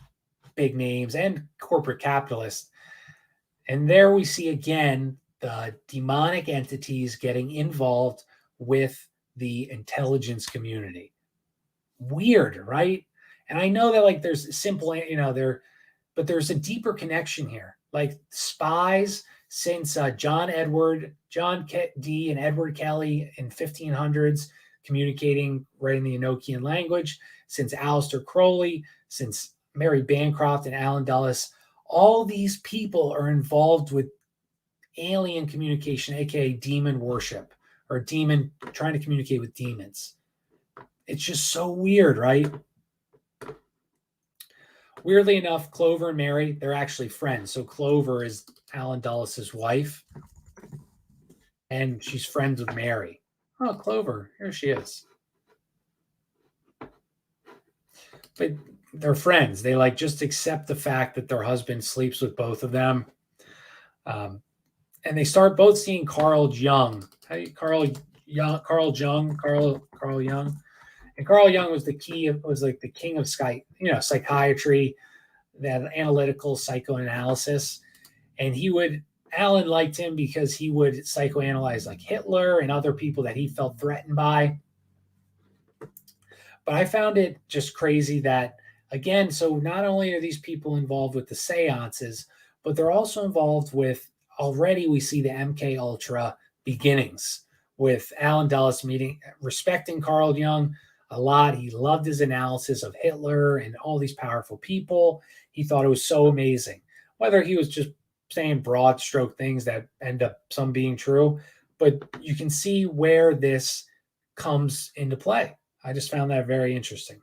big names and corporate capitalists. And there we see again the demonic entities getting involved with the intelligence community. Weird, right? And I know that like there's simple, but there's a deeper connection here. Like spies since John D. and Edward Kelly in 1500s communicating, writing the Enochian language, since Aleister Crowley, since Mary Bancroft and Alan Dulles, all these people are involved with alien communication, aka demon worship, or demon trying to communicate with demons. It's just so weird, right? Weirdly enough, Clover and Mary, they're actually friends. So Clover is Alan Dulles' wife, and she's friends with Mary. Oh, Clover, here she is. But they're friends. They like just accept the fact that their husband sleeps with both of them. And they start both seeing Carl Jung. Carl Jung. And Carl Jung was the king of psychiatry, that analytical psychoanalysis. And Alan liked him because he would psychoanalyze like Hitler and other people that he felt threatened by. But I found it just crazy that, again, so not only are these people involved with the seances, but they're also involved with, already we see the MK Ultra beginnings with Alan Dulles respecting Carl Jung a lot. He loved his analysis of Hitler and all these powerful people. He thought it was so amazing. Whether he was just saying broad stroke things that end up some being true, but you can see where this comes into play. I just found that very interesting.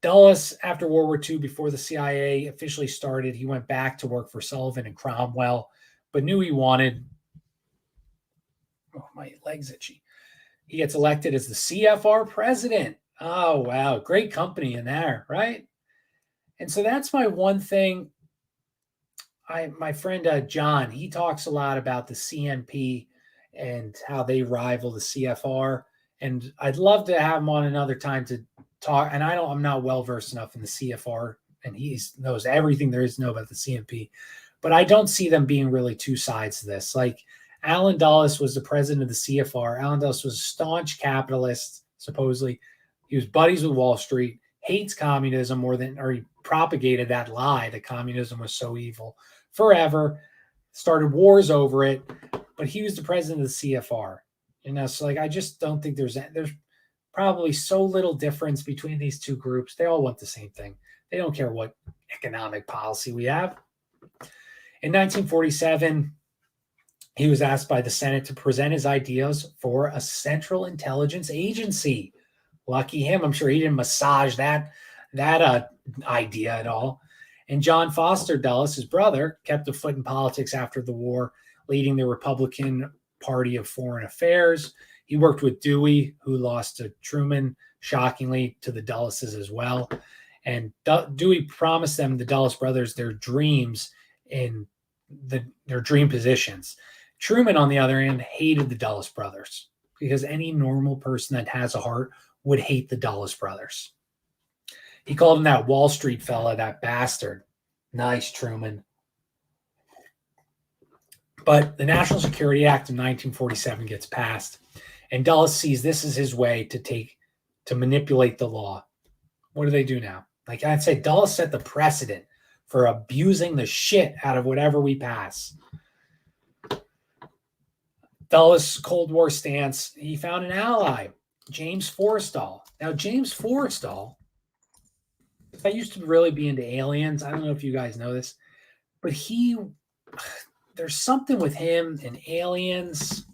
Dulles, after World War II, before the CIA officially started, he went back to work for Sullivan and Cromwell, but knew he wanted, my leg's itchy. He gets elected as the CFR president. Oh, wow. Great company in there, right? And so that's my one thing. My friend John, he talks a lot about the CMP and how they rival the CFR. And I'd love to have him on another time to talk. And I'm not well versed enough in the CFR, and he knows everything there is to know about the CMP. But I don't see them being really two sides to this. Like Alan Dulles was the president of the CFR. Alan Dulles was a staunch capitalist, supposedly. He was buddies with Wall Street, hates communism he propagated that lie that communism was so evil forever, started wars over it, but he was the president of the CFR. So like I just don't think there's probably so little difference between these two groups. They all want the same thing. They don't care what economic policy we have. In 1947, he was asked by the Senate to present his ideas for a central intelligence agency. Lucky him. I'm sure he didn't massage that idea at all. And John Foster Dulles, his brother, kept a foot in politics after the war, leading the Republican Party of Foreign Affairs. He worked with Dewey, who lost to Truman, shockingly, to the Dulleses as well. And Dewey promised them, the Dulles brothers, their dreams in their dream positions. Truman, on the other hand, hated the Dulles brothers because any normal person that has a heart would hate the Dulles brothers. He called him that Wall Street fella, that bastard. Nice, Truman. But the National Security Act of 1947 gets passed, and Dulles sees this as his way to manipulate the law. What do they do now? Like I'd say, Dulles set the precedent for abusing the shit out of whatever we pass. Dulles' Cold War stance, he found an ally, James Forrestal. Now, James Forrestal, I used to really be into aliens. I don't know if you guys know this, but there's something with him and aliens.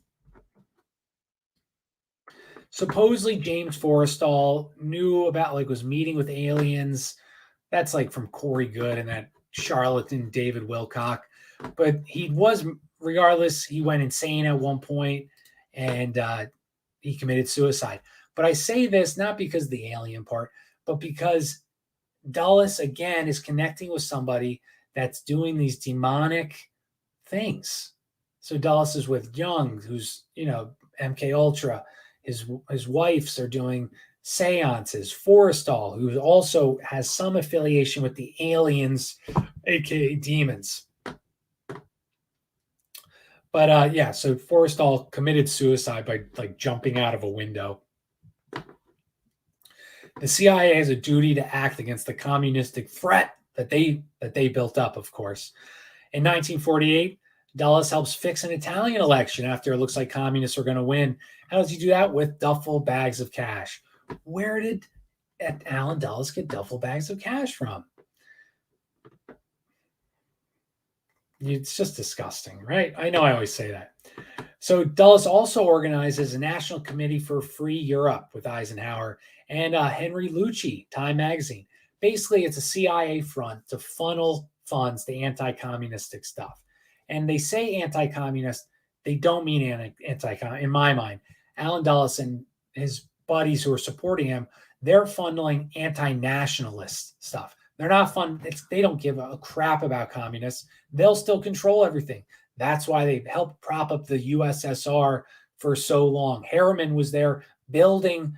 Supposedly James Forrestal knew about, was meeting with aliens. That's from Corey Good and that charlatan David Wilcock. But regardless, he went insane at one point and he committed suicide. But I say this not because of the alien part, but because Dulles, again, is connecting with somebody that's doing these demonic things. So Dulles is with Jung, who's, MK Ultra. His wives are doing seances. Forrestal, who also has some affiliation with the aliens, aka demons. But yeah, so Forrestal committed suicide by like jumping out of a window. The CIA has a duty to act against the communistic threat that they built up, of course. In 1948, Dulles helps fix an Italian election after it looks like communists are going to win. How does he do that? With duffel bags of cash. Where did Allen Dulles get duffel bags of cash from? It's just disgusting, right? I know I always say that. So Dulles also organizes a national committee for free Europe with Eisenhower and Henry Lucci, Time magazine. Basically, it's a CIA front to funnel funds to anti-communistic stuff. And they say anti-communist, they don't mean anti-communist. In my mind, Allen Dulles and his buddies who are supporting him, they're funneling anti-nationalist stuff. They're not fun. They don't give a crap about communists. They'll still control everything. That's why they helped prop up the USSR for so long. Harriman was there giving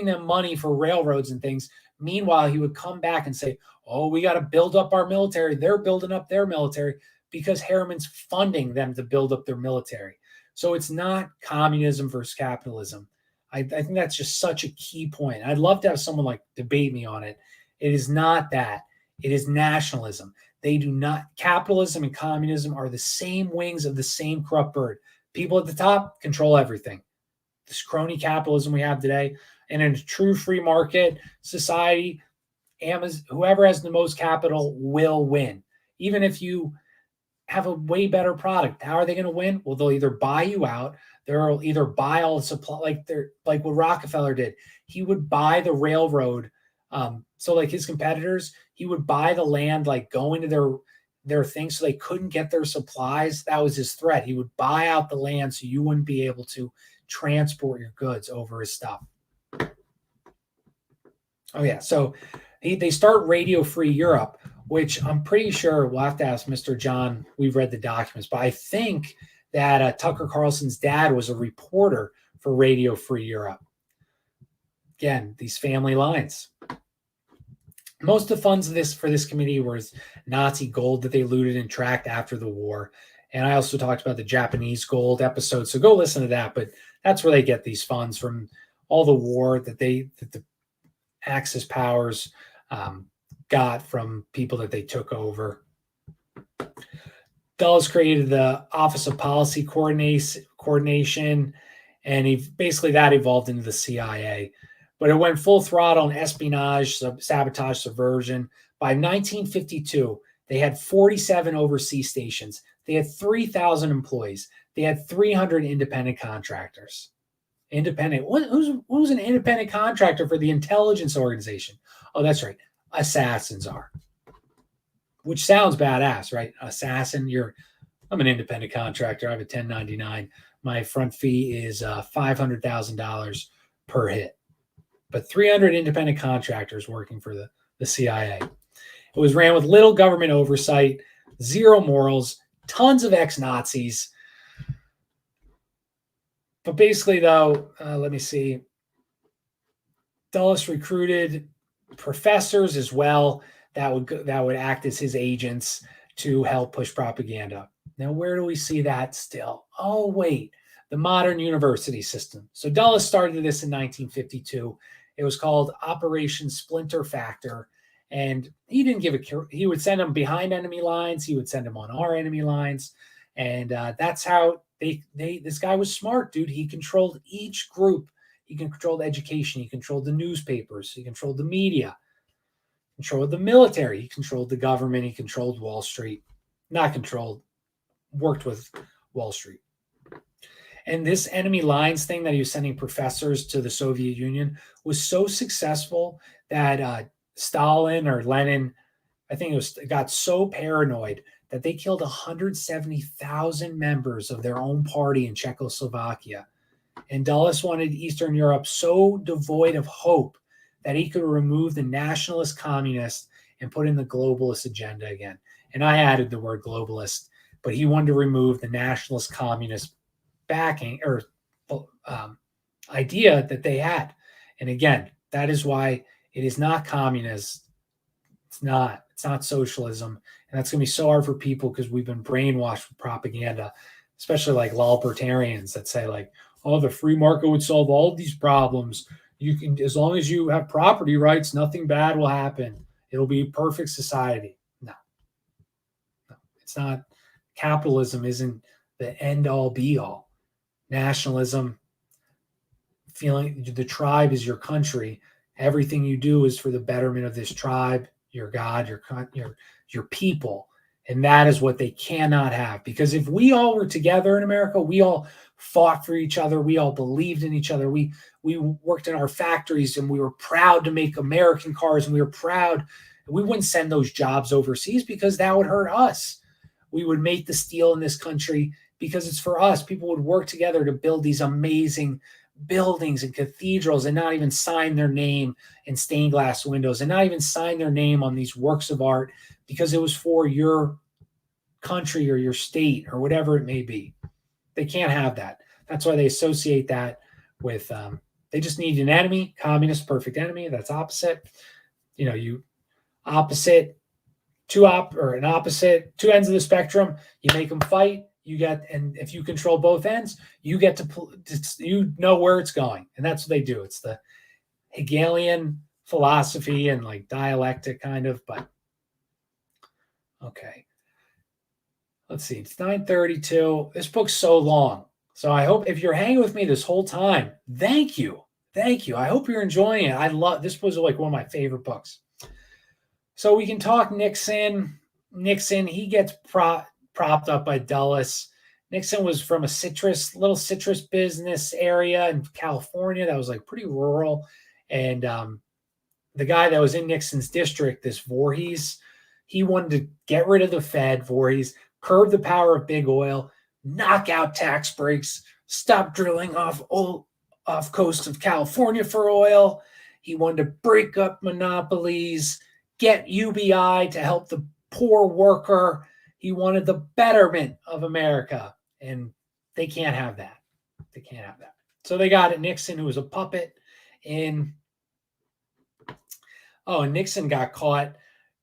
them money for railroads and things. Meanwhile, he would come back and say, oh, we got to build up our military. They're building up their military because Harriman's funding them to build up their military. So it's not communism versus capitalism. I think that's just such a key point. I'd love to have someone like debate me on it. It is not that. It is nationalism. They do not. Capitalism and communism are the same wings of the same corrupt bird. People at the top control everything. This crony capitalism we have today, and in a true free market society, whoever has the most capital will win. Even if you have a way better product, how are they going to win? Well, they'll either buy you out. They'll either buy all the supply, like what Rockefeller did. He would buy the railroad. So like his competitors, he would buy the land, like go into their things so they couldn't get their supplies. That was his threat. He would buy out the land so you wouldn't be able to transport your goods over his stuff. Oh yeah. So they start Radio Free Europe, which I'm pretty sure we'll have to ask Mr. John. We've read the documents, but I think that Tucker Carlson's dad was a reporter for Radio Free Europe. Again, these family lines. Most of the funds for this committee was Nazi gold that they looted and tracked after the war. And I also talked about the Japanese gold episode. So go listen to that. But that's where they get these funds from, all the war that the Axis powers got from people that they took over. Dulles created the Office of Policy Coordination, and basically that evolved into the CIA. But it went full throttle on espionage, sabotage, subversion. By 1952, they had 47 overseas stations. They had 3,000 employees. They had 300 independent contractors. Who's an independent contractor for the intelligence organization? Oh, that's right. Assassins are. Which sounds badass, right? Assassin, I'm an independent contractor. I have a 1099. My front fee is $500,000 per hit. But 300 independent contractors working for the CIA. It was ran with little government oversight, zero morals, tons of ex-Nazis. But basically, though, let me see. Dulles recruited professors as well that would act as his agents to help push propaganda. Now, where do we see that still? Oh, wait, the modern university system. So Dulles started this in 1952. It was called Operation Splinter Factor. And he didn't he would send them behind enemy lines. He would send them on our enemy lines. And that's how this guy was smart, dude. He controlled each group. He controlled education. He controlled the newspapers. He controlled the media. Controlled the military. He controlled the government. He controlled Wall Street. Worked with Wall Street. And this enemy lines thing that he was sending professors to the Soviet Union was so successful that Stalin or Lenin, I think got so paranoid that they killed 170,000 members of their own party in Czechoslovakia. And Dulles wanted Eastern Europe so devoid of hope that he could remove the nationalist communists and put in the globalist agenda again. And I added the word globalist, but he wanted to remove the nationalist communist backing or idea that they had. And again, that is why it is not communist. It's not socialism. And that's going to be so hard for people because we've been brainwashed with propaganda, especially like libertarians that say like, oh, the free market would solve all of these problems. You can, as long as you have property rights, nothing bad will happen. It'll be a perfect society. No, it's not. Capitalism isn't the end all be all. Nationalism, feeling the tribe is your country. Everything you do is for the betterment of this tribe, your God, your people. And that is what they cannot have. Because if we all were together in America, we all fought for each other, we all believed in each other, we worked in our factories and we were proud to make American cars and we were proud, we wouldn't send those jobs overseas because that would hurt us. We would make the steel in this country because it's for us. People would work together to build these amazing buildings and cathedrals and not even sign their name in stained glass windows and not even sign their name on these works of art because it was for your country or your state or whatever it may be. They can't have that. That's why they associate that with, they just need an enemy, communist, perfect enemy. That's opposite. You know, you opposite, two ends of the spectrum, you make them fight. You get, and if you control both ends, you get you know where it's going. And that's what they do. It's the Hegelian philosophy and like dialectic kind of, but okay. Let's see. It's 9:32. This book's so long. So I hope if you're hanging with me this whole time, thank you. Thank you. I hope you're enjoying it. This was like one of my favorite books. So we can talk Nixon. Nixon, he gets propped up by Dulles. Nixon was from a little citrus business area in California that was like pretty rural. And the guy that was in Nixon's district, this Voorhees, he wanted to get rid of the Fed, Voorhees, curb the power of big oil, knock out tax breaks, stop drilling off coast of California for oil. He wanted to break up monopolies, get UBI to help the poor worker. He wanted the betterment of America, and they can't have that. They can't have that. So they got Nixon, who was a puppet and Nixon got caught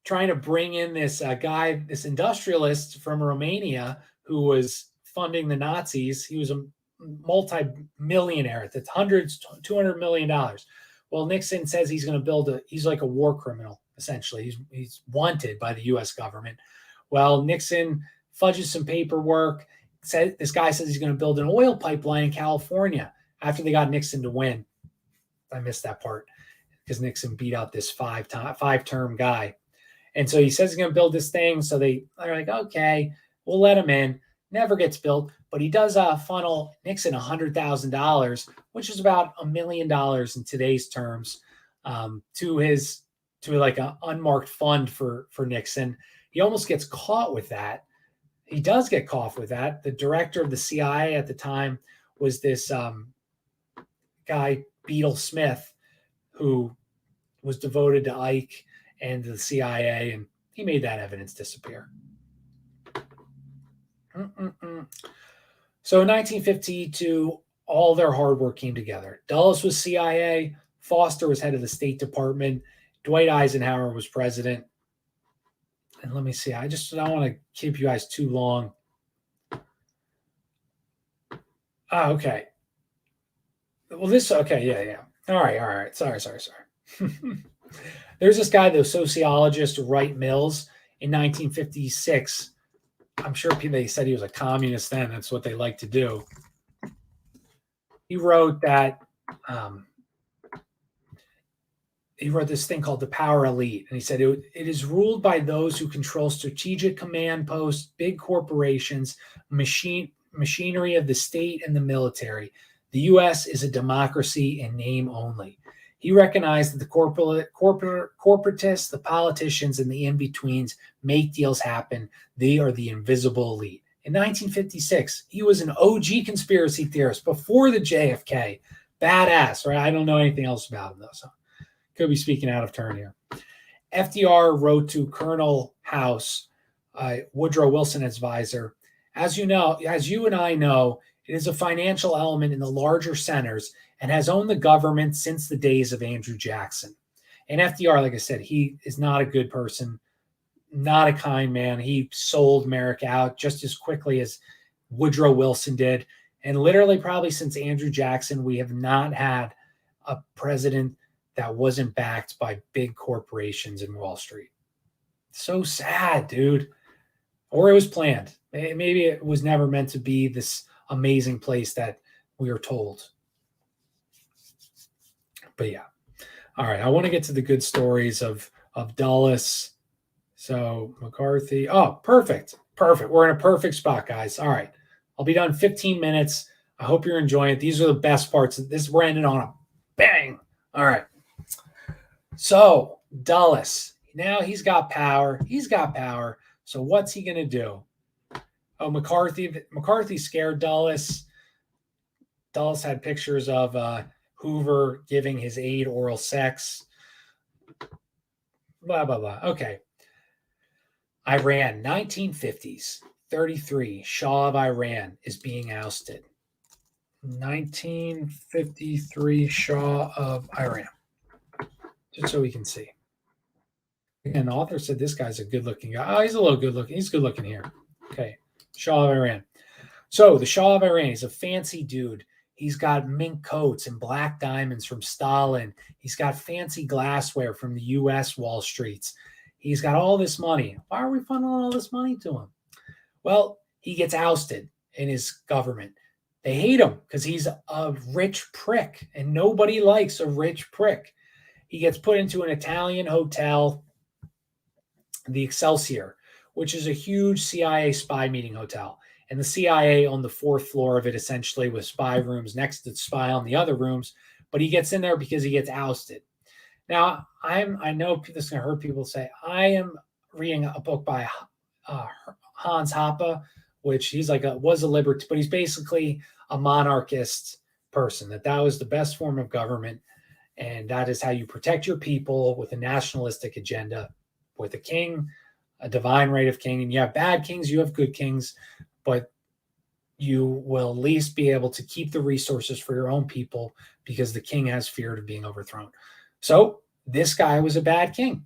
trying to bring in this guy, this industrialist from Romania who was funding the Nazis. He was a multi-millionaire that's $200 million. Well, Nixon says he's going to he's like a war criminal, essentially. He's wanted by the U.S. government. Well, Nixon fudges some paperwork. This guy says he's going to build an oil pipeline in California after they got Nixon to win. I missed that part because Nixon beat out this five-term guy. And so he says he's going to build this thing. So they're like, okay, we'll let him in. Never gets built. But he does funnel Nixon $100,000, which is about $1 million in today's terms, to like an unmarked fund for Nixon. He almost gets caught with that. He does get caught with that. The director of the CIA at the time was this guy, Beadle Smith, who was devoted to Ike and the CIA, and he made that evidence disappear. So in 1952, all their hard work came together. Dulles was CIA, Foster was head of the State Department, Dwight Eisenhower was president. And let me see, I don't want to keep you guys too long. Oh, okay. Well, yeah. All right. Sorry. There's this guy, the sociologist Wright Mills, in 1956. I'm sure they said he was a communist then. That's what they like to do. He wrote that he wrote this thing called The Power Elite. And he said, it is ruled by those who control strategic command posts, big corporations, machinery of the state and the military. The U.S. is a democracy in name only. He recognized that the corporatists, the politicians, and the in-betweens make deals happen. They are the invisible elite. In 1956, he was an OG conspiracy theorist before the JFK. Badass, right? I don't know anything else about him, though, so could be speaking out of turn here. FDR wrote to Colonel House, Woodrow Wilson advisor, as you and I know, it is a financial element in the larger centers and has owned the government since the days of Andrew Jackson. And FDR, like I said, he is not a good person. not a kind man. He sold America out just as quickly as Woodrow Wilson did. And literally, probably since Andrew Jackson, we have not had a president that wasn't backed by big corporations in Wall Street. So sad, dude. Or it was planned. Maybe it was never meant to be this amazing place that we are told. But yeah. All right. I want to get to the good stories of Dulles. So McCarthy. Oh, perfect. Perfect. We're in a perfect spot, guys. All right. I'll be done in 15 minutes. I hope you're enjoying it. These are the best parts. We're ending on a bang. All right. So Dulles. Now he's got power. He's got power. So what's he going to do? Oh, McCarthy scared Dulles. Dulles had pictures of Hoover giving his aide oral sex. Blah, blah, blah. Okay. Iran, 1950s, 33. Shah of Iran is being ousted. 1953 Shah of Iran. Just so we can see. And the author said this guy's a good-looking guy. Oh, he's a little good-looking. He's good-looking here. Okay. Shah of Iran. So the Shah of Iran, he's a fancy dude. He's got mink coats and black diamonds from Stalin. He's got fancy glassware from the U.S. Wall Streets. He's got all this money. Why are we funneling all this money to him? Well, he gets ousted in his government. They hate him because he's a rich prick, and nobody likes a rich prick. He gets put into an Italian hotel, the Excelsior, which is a huge CIA spy meeting hotel. And the CIA on the fourth floor of it, essentially, with spy rooms next to the spy on the other rooms. But he gets in there because he gets ousted. Now, I know this is going to hurt people to say, I am reading a book by Hans Hoppe, which he's was a libertarian, but he's basically a monarchist person, that was the best form of government. And that is how you protect your people with a nationalistic agenda, with a king, a divine right of king. And you have bad kings, you have good kings, but you will at least be able to keep the resources for your own people because the king has feared of being overthrown. So this guy was a bad king.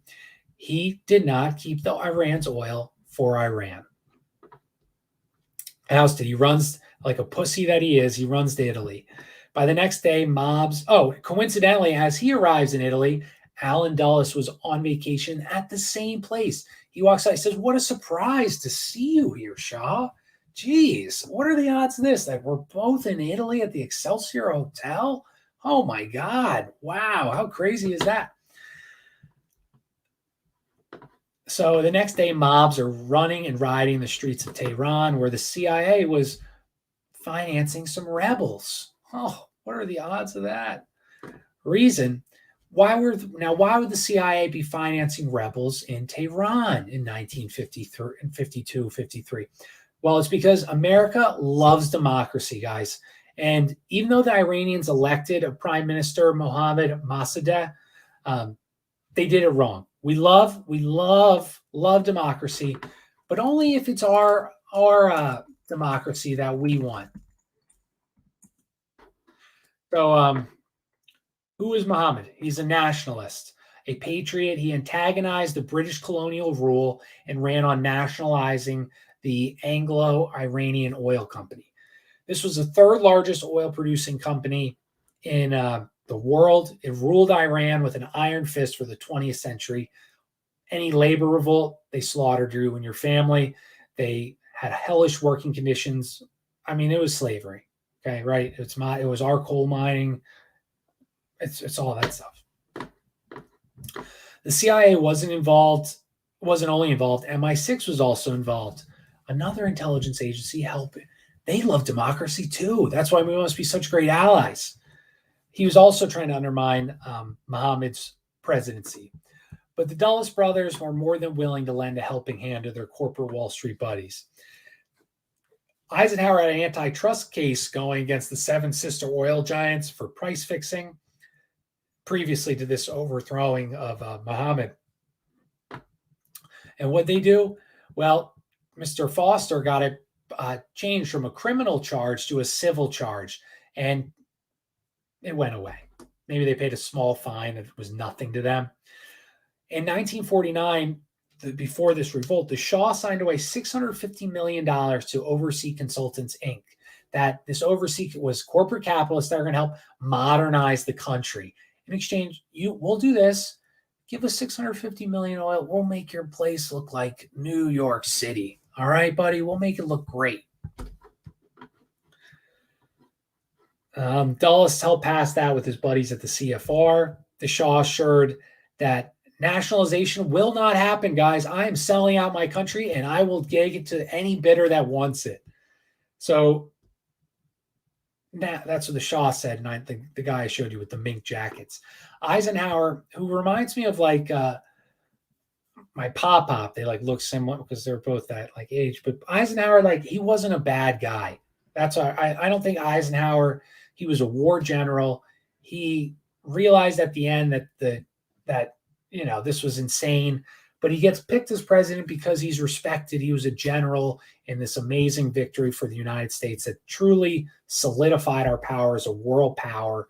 He did not keep the Iran's oil for Iran. Ousted. He runs like a pussy that he is. He runs to Italy. By the next day, mobs. Oh, coincidentally, as he arrives in Italy, Allen Dulles was on vacation at the same place. He walks out. He says, "What a surprise to see you here, Shah. Geez, what are the odds of this? That we're both in Italy at the Excelsior Hotel? Oh my God. Wow. How crazy is that?" So the next day, mobs are running and rioting the streets of Tehran, where the CIA was financing some rebels. Oh, what are the odds of that? Reason. Why would the CIA be financing rebels in Tehran in 1953 and 52, 53? Well, it's because America loves democracy, guys. And even though the Iranians elected a prime minister, Mohammad Mossadegh, they did it wrong. We love democracy, but only if it's our democracy that we want. So, who is Mohammed? He's a nationalist, a patriot. He antagonized the British colonial rule and ran on nationalizing the Anglo-Iranian Oil Company. This was the third largest oil-producing company in the world. It ruled Iran with an iron fist for the 20th century. Any labor revolt, they slaughtered you and your family. They had hellish working conditions. I mean, it was slavery. Okay, right? It was our coal mining. It's all that stuff. The CIA wasn't only involved. MI6 was also involved. Another intelligence agency helping. They love democracy too. That's why we must be such great allies. He was also trying to undermine Mohammed's presidency. But the Dulles brothers were more than willing to lend a helping hand to their corporate Wall Street buddies. Eisenhower had an antitrust case going against the seven sister oil giants for price fixing previously to this overthrowing of Mohammed. And what they do? Well, Mr. Foster got it changed from a criminal charge to a civil charge, and it went away. Maybe they paid a small fine. It was nothing to them. In 1949, before this revolt, the Shah signed away $650 million to Overseas Consultants, Inc. That this Overseas was corporate capitalists that are going to help modernize the country. In exchange, we'll do this. Give us $650 million oil. We'll make your place look like New York City. All right, buddy? We'll make it look great. Dulles helped pass that with his buddies at the CFR. The Shah assured that nationalization will not happen, guys. I am selling out my country, and I will give it to any bidder that wants it. So that's what the Shah said, and I think the guy I showed you with the mink jackets. Eisenhower, who reminds me of like my pop, they like look similar because they're both that like age. But Eisenhower, like he wasn't a bad guy. That's why I don't think Eisenhower. He was a war general. He realized at the end that this was insane. But he gets picked as president because he's respected. He was a general in this amazing victory for the United States that truly solidified our power as a world power,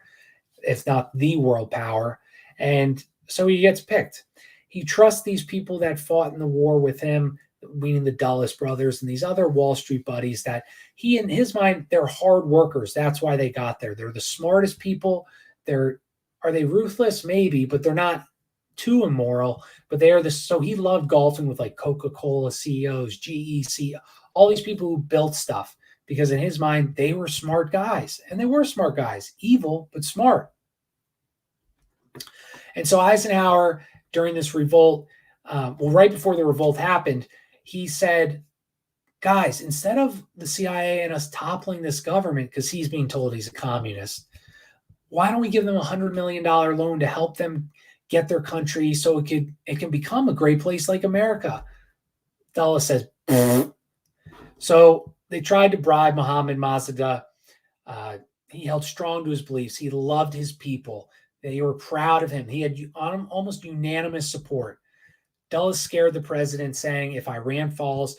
if not the world power. And so he gets picked. He trusts these people that fought in the war with him, meaning the Dulles brothers and these other Wall Street buddies that he, in his mind, they're hard workers. That's why they got there. They're the smartest people. Are they ruthless? Maybe, but they're not too immoral. But they are so he loved golfing with like Coca-Cola CEOs, GEC, all these people who built stuff because in his mind, they were smart guys. And they were smart guys, evil, but smart. And so Eisenhower, during this revolt, right before the revolt happened, he said, guys, instead of the CIA and us toppling this government, because he's being told he's a communist, why don't we give them $100 million loan to help them get their country so it can become a great place like America? Dulles says, so they tried to bribe Mohammad Mazda. He held strong to his beliefs. He loved his people. They were proud of him. He had almost unanimous support. Dulles scared the president, saying, if Iran falls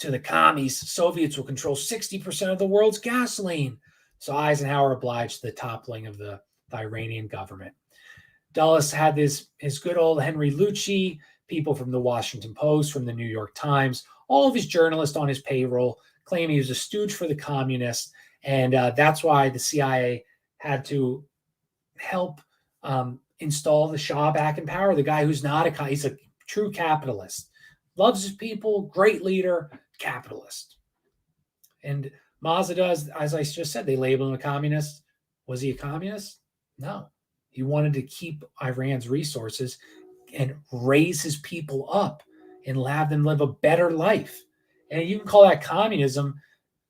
to the commies, Soviets will control 60% of the world's gasoline. So Eisenhower obliged the toppling of the Iranian government. Dulles had his good old Henry Lucci, people from the Washington Post, from the New York Times, all of his journalists on his payroll, claiming he was a stooge for the communists. And that's why the CIA had to help install the Shah back in power. The guy who's not he's a true capitalist, loves his people, great leader, capitalist. And Mazda, as I just said, they labeled him a communist. Was he a communist? No. He wanted to keep Iran's resources and raise his people up and have them live a better life. And you can call that communism.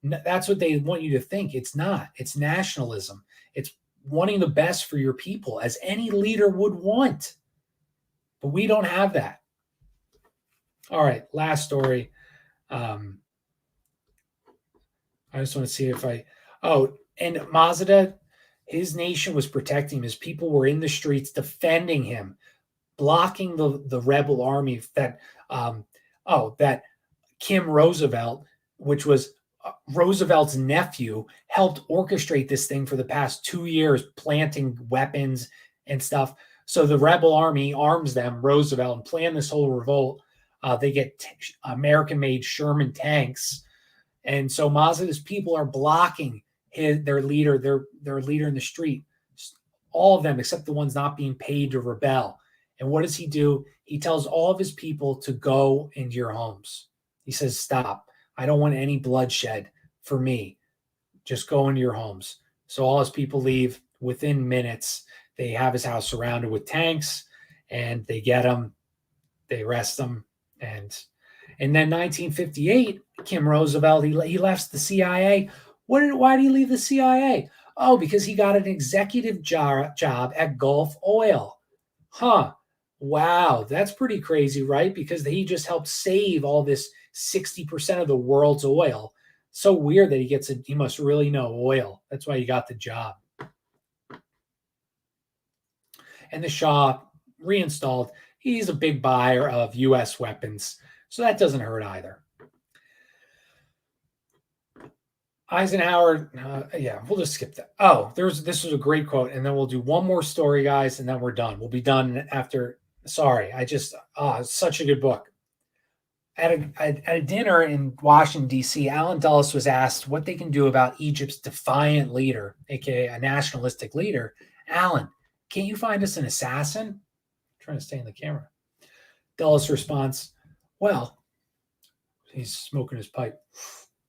That's what they want you to think. It's not. It's nationalism. It's wanting the best for your people, as any leader would want. But we don't have that. All right, last story. I just want to see if and Mazda, his nation was protecting him. His people were in the streets defending him, blocking the rebel army that Kim Roosevelt, which was Roosevelt's nephew, helped orchestrate this thing for the past 2 years, planting weapons and stuff. So the rebel army arms them, Roosevelt, and plan this whole revolt. They get American-made Sherman tanks. And so Mazda's people are blocking their leader, their leader in the street, all of them except the ones not being paid to rebel. And what does he do? He tells all of his people to go into your homes. He says, stop. I don't want any bloodshed for me. Just go into your homes. So all his people leave. Within minutes, they have his house surrounded with tanks, and they get him. They arrest him. And then 1958, Kim Roosevelt, he left the CIA. Why did he leave the CIA? Oh, because he got an executive job at Gulf Oil. Huh. Wow. That's pretty crazy, right? Because he just helped save all this 60% of the world's oil. So weird that he must really know oil. That's why he got the job. And the Shah reinstalled. He's a big buyer of U.S. weapons. So that doesn't hurt either. Eisenhower, we'll just skip that. Oh, this was a great quote. And then we'll do one more story, guys, and then we're done. We'll be done after. Sorry, it's such a good book. At a dinner in Washington, D.C., Allen Dulles was asked what they can do about Egypt's defiant leader, aka a nationalistic leader. Allen, can't you find us an assassin? I'm trying to stay in the camera. Dulles responds, well, he's smoking his pipe.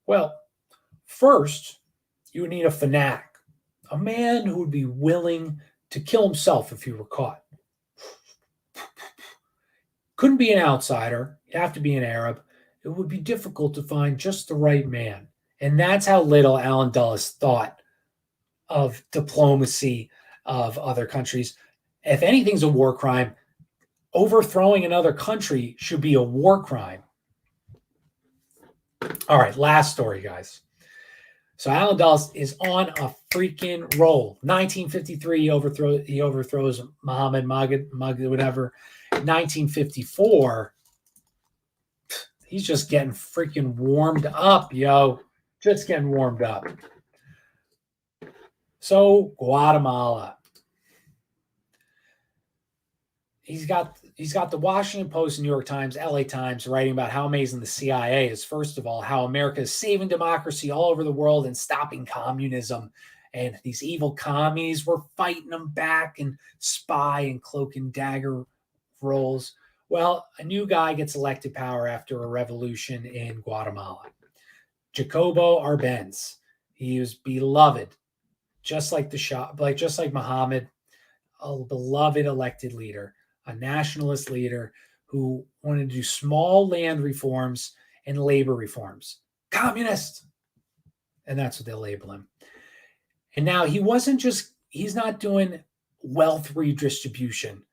Well, first, you would need a fanatic, a man who would be willing to kill himself if he were caught. Couldn't be an outsider. You'd have to be an Arab. It would be difficult to find just the right man. And that's how little Allen Dulles thought of diplomacy of other countries. If anything's a war crime, overthrowing another country should be a war crime. All right, last story, guys. So Allen Dulles is on a freaking roll. 1953, he overthrows Muhammad Mugid, whatever. 1954, he's just getting freaking warmed up, yo. Just getting warmed up. So Guatemala. He's got the Washington Post, New York Times, LA Times writing about how amazing the CIA is. First of all, how America is saving democracy all over the world and stopping communism. And these evil commies were fighting them back and spy and cloak and dagger roles. Well, a new guy gets elected power after a revolution in Guatemala. Jacobo Arbenz. He was beloved, just like just like Muhammad, a beloved elected leader, a nationalist leader who wanted to do small land reforms and labor reforms. Communist. And that's what they'll label him. And now he's not doing wealth redistribution.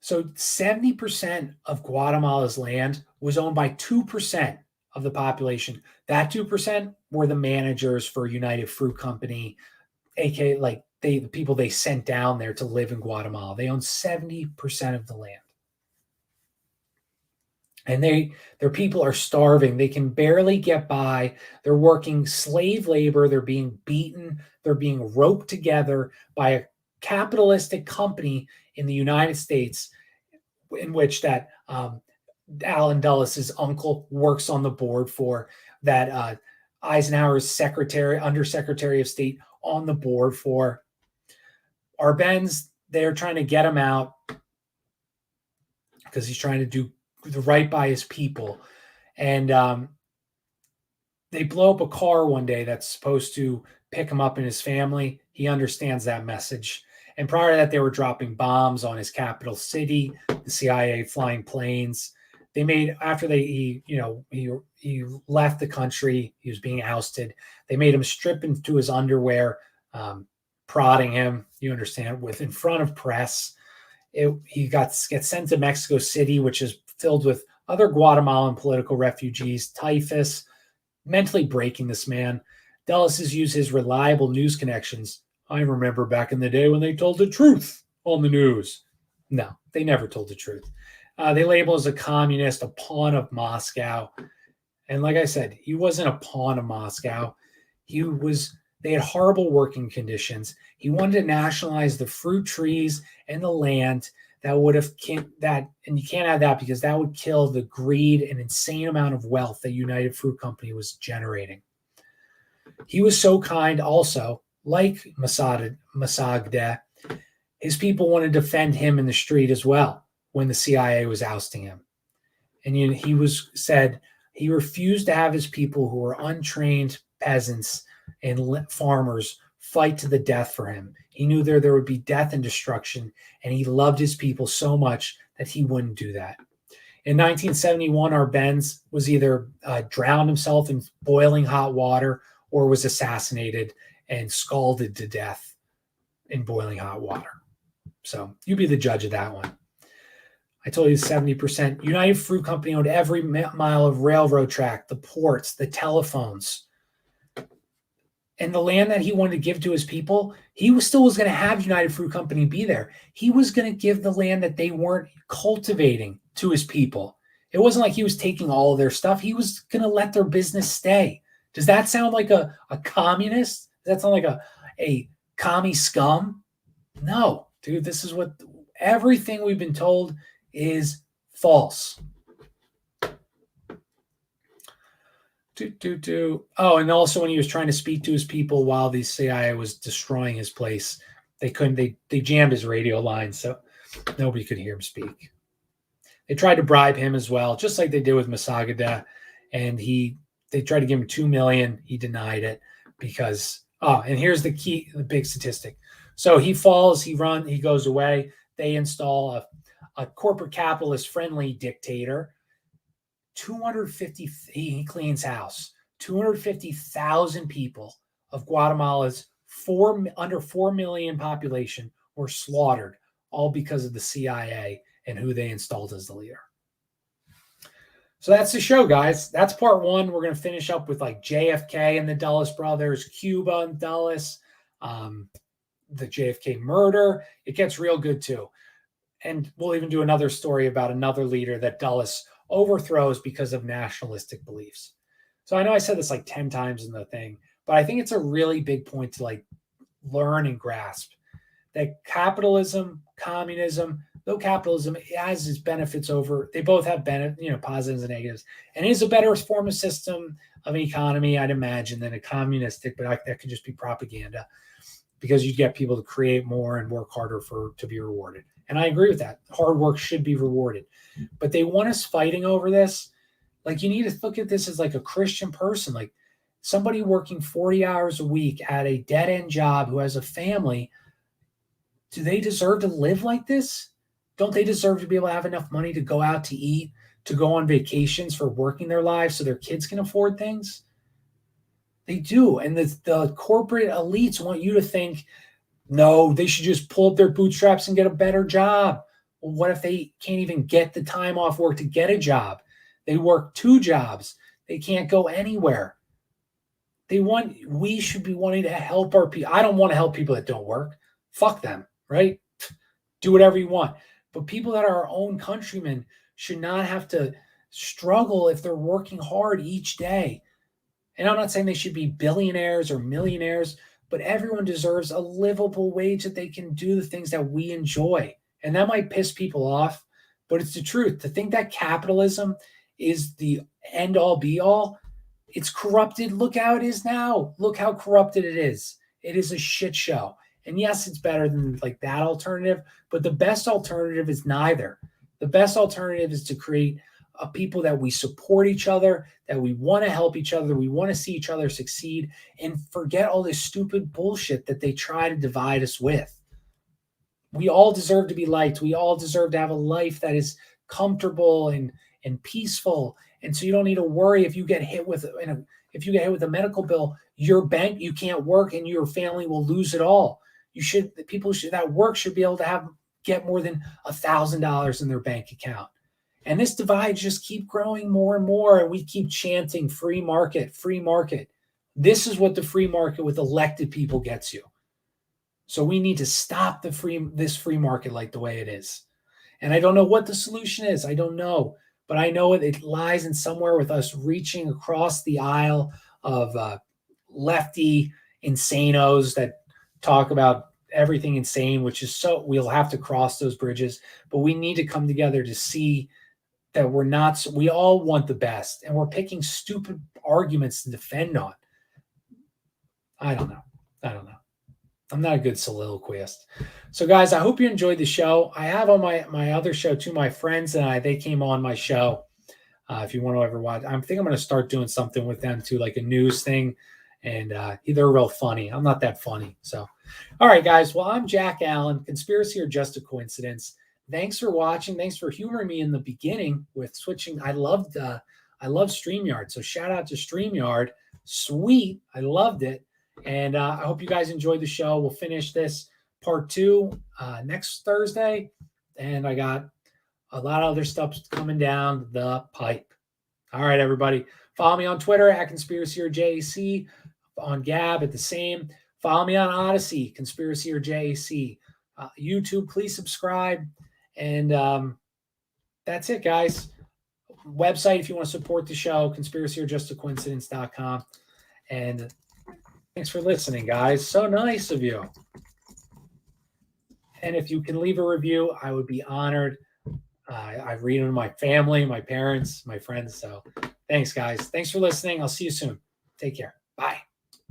So 70% of Guatemala's land was owned by 2% of the population. That 2% were the managers for United Fruit Company, aka like the people they sent down there to live in Guatemala. They own 70% of the land. And their people are starving. They can barely get by. They're working slave labor. They're being beaten. They're being roped together by a capitalistic company in the United States, in which that Allen Dulles' uncle works on the board for, that Eisenhower's undersecretary of state on the board for. Arbenz, they're trying to get him out because he's trying to do the right by his people. And they blow up a car one day that's supposed to pick him up and his family. He understands that message. And prior to that, they were dropping bombs on his capital city, the CIA flying planes. They made, after he left the country, he was being ousted. They made him strip into his underwear, prodding him, you understand, in front of press. He gets sent to Mexico City, which is filled with other Guatemalan political refugees, typhus, mentally breaking this man. Dulles has used his reliable news connections. I remember back in the day when they told the truth on the news. No, they never told the truth. They label him as a communist, a pawn of Moscow. And like I said, he wasn't a pawn of Moscow. They had horrible working conditions. He wanted to nationalize the fruit trees and the land and you can't have that because that would kill the greed and insane amount of wealth that United Fruit Company was generating. He was so kind also, like Masagda, his people wanted to defend him in the street as well when the CIA was ousting him. And he refused to have his people who were untrained peasants and farmers fight to the death for him. He knew there would be death and destruction, and he loved his people so much that he wouldn't do that. In 1971, Arbenz was either drowned himself in boiling hot water or was assassinated and scalded to death in boiling hot water. So you be the judge of that one. I told you 70%. United Fruit Company owned every mile of railroad track, the ports, the telephones. And the land that he wanted to give to his people, he was going to have United Fruit Company be there. He was going to give the land that they weren't cultivating to his people. It wasn't like he was taking all of their stuff. He was going to let their business stay. Does that sound like a communist? Does that sound like a commie scum? No, dude, this is what everything we've been told is false. Oh, and also when he was trying to speak to his people while the CIA was destroying his place, they couldn't. They jammed his radio line, so nobody could hear him speak. They tried to bribe him as well, just like they did with Masagada, and they tried to give him $2 million. He denied it because and here's the big statistic. So he falls, he goes away. They install a corporate capitalist friendly dictator. 250, he cleans house. 250,000 people of Guatemala's under 4 million population were slaughtered, all because of the CIA and who they installed as the leader. So that's the show, guys. That's part one. We're going to finish up with like JFK and the Dulles brothers, Cuba and Dulles, the JFK murder. It gets real good too. And we'll even do another story about another leader that Dulles overthrows because of nationalistic beliefs. So I know I said this like 10 times in the thing, but I think it's a really big point to like learn and grasp that capitalism, communism, though capitalism has its benefits over, they both have positives and negatives, and it is a better form of system of an economy, I'd imagine, than a communistic, but that could just be propaganda because you get people to create more and work harder to be rewarded. And I agree with that. Hard work should be rewarded. But they want us fighting over this. Like, you need to look at this as like a Christian person, like somebody working 40 hours a week at a dead-end job who has a family. Do they deserve to live like this? Don't they deserve to be able to have enough money to go out to eat, to go on vacations for working their lives so their kids can afford things? They do. And the corporate elites want you to think, no, they should just pull up their bootstraps and get a better job. Well, what if they can't even get the time off work to get a job? They work 2 jobs. They can't go anywhere. We should be wanting to help our people. I don't want to help people that don't work. Fuck them, right? Do whatever you want. But people that are our own countrymen should not have to struggle if they're working hard each day. And I'm not saying they should be billionaires or millionaires, but everyone deserves a livable wage that they can do the things that we enjoy. And that might piss people off, but it's the truth. To think that capitalism is the end-all, be-all, it's corrupted. Look how it is now. Look how corrupted it is. It is a shit show. And yes, it's better than like that alternative, but the best alternative is neither. The best alternative is to create a people that we support each other, that we want to help each other, we want to see each other succeed, and forget all this stupid bullshit that they try to divide us with. We all deserve to be liked. We all deserve to have a life that is comfortable and peaceful. And so you don't need to worry if you get hit with a medical bill, you can't work and your family will lose it all. People that work should be able to get more than $1,000 in their bank account. And this divide just keep growing more and more. And we keep chanting free market, free market. This is what the free market with elected people gets you. So we need to stop this free market like the way it is. And I don't know what the solution is. I don't know. But I know it lies in somewhere with us reaching across the aisle of lefty insanos that talk about everything insane, which is we'll have to cross those bridges. But we need to come together to see that we all want the best, and we're picking stupid arguments to defend on. I don't know. I'm not a good soliloquist. So guys, I hope you enjoyed the show. I have on my other show too, my friends and I, they came on my show. If you want to ever watch, I think I'm going to start doing something with them too, like a news thing. And they're real funny. I'm not that funny. So, all right, guys. Well, I'm Jack Allen. Conspiracy or just a coincidence? Thanks for watching. Thanks for humoring me in the beginning with switching. I love StreamYard. So shout out to StreamYard. Sweet. I loved it. And I hope you guys enjoyed the show. We'll finish this part 2 next Thursday. And I got a lot of other stuff coming down the pipe. All right, everybody. Follow me on Twitter at Conspiracy or JAC, on Gab at the same. Follow me on Odyssey, Conspiracy or JAC. YouTube, please subscribe. And that's it, guys. Website, if you want to support the show, conspiracyorjustacoincidence.com. And thanks for listening, guys. So nice of you. And if you can leave a review, I would be honored. I read them to my family, my parents, my friends. So thanks, guys. Thanks for listening. I'll see you soon. Take care. Bye.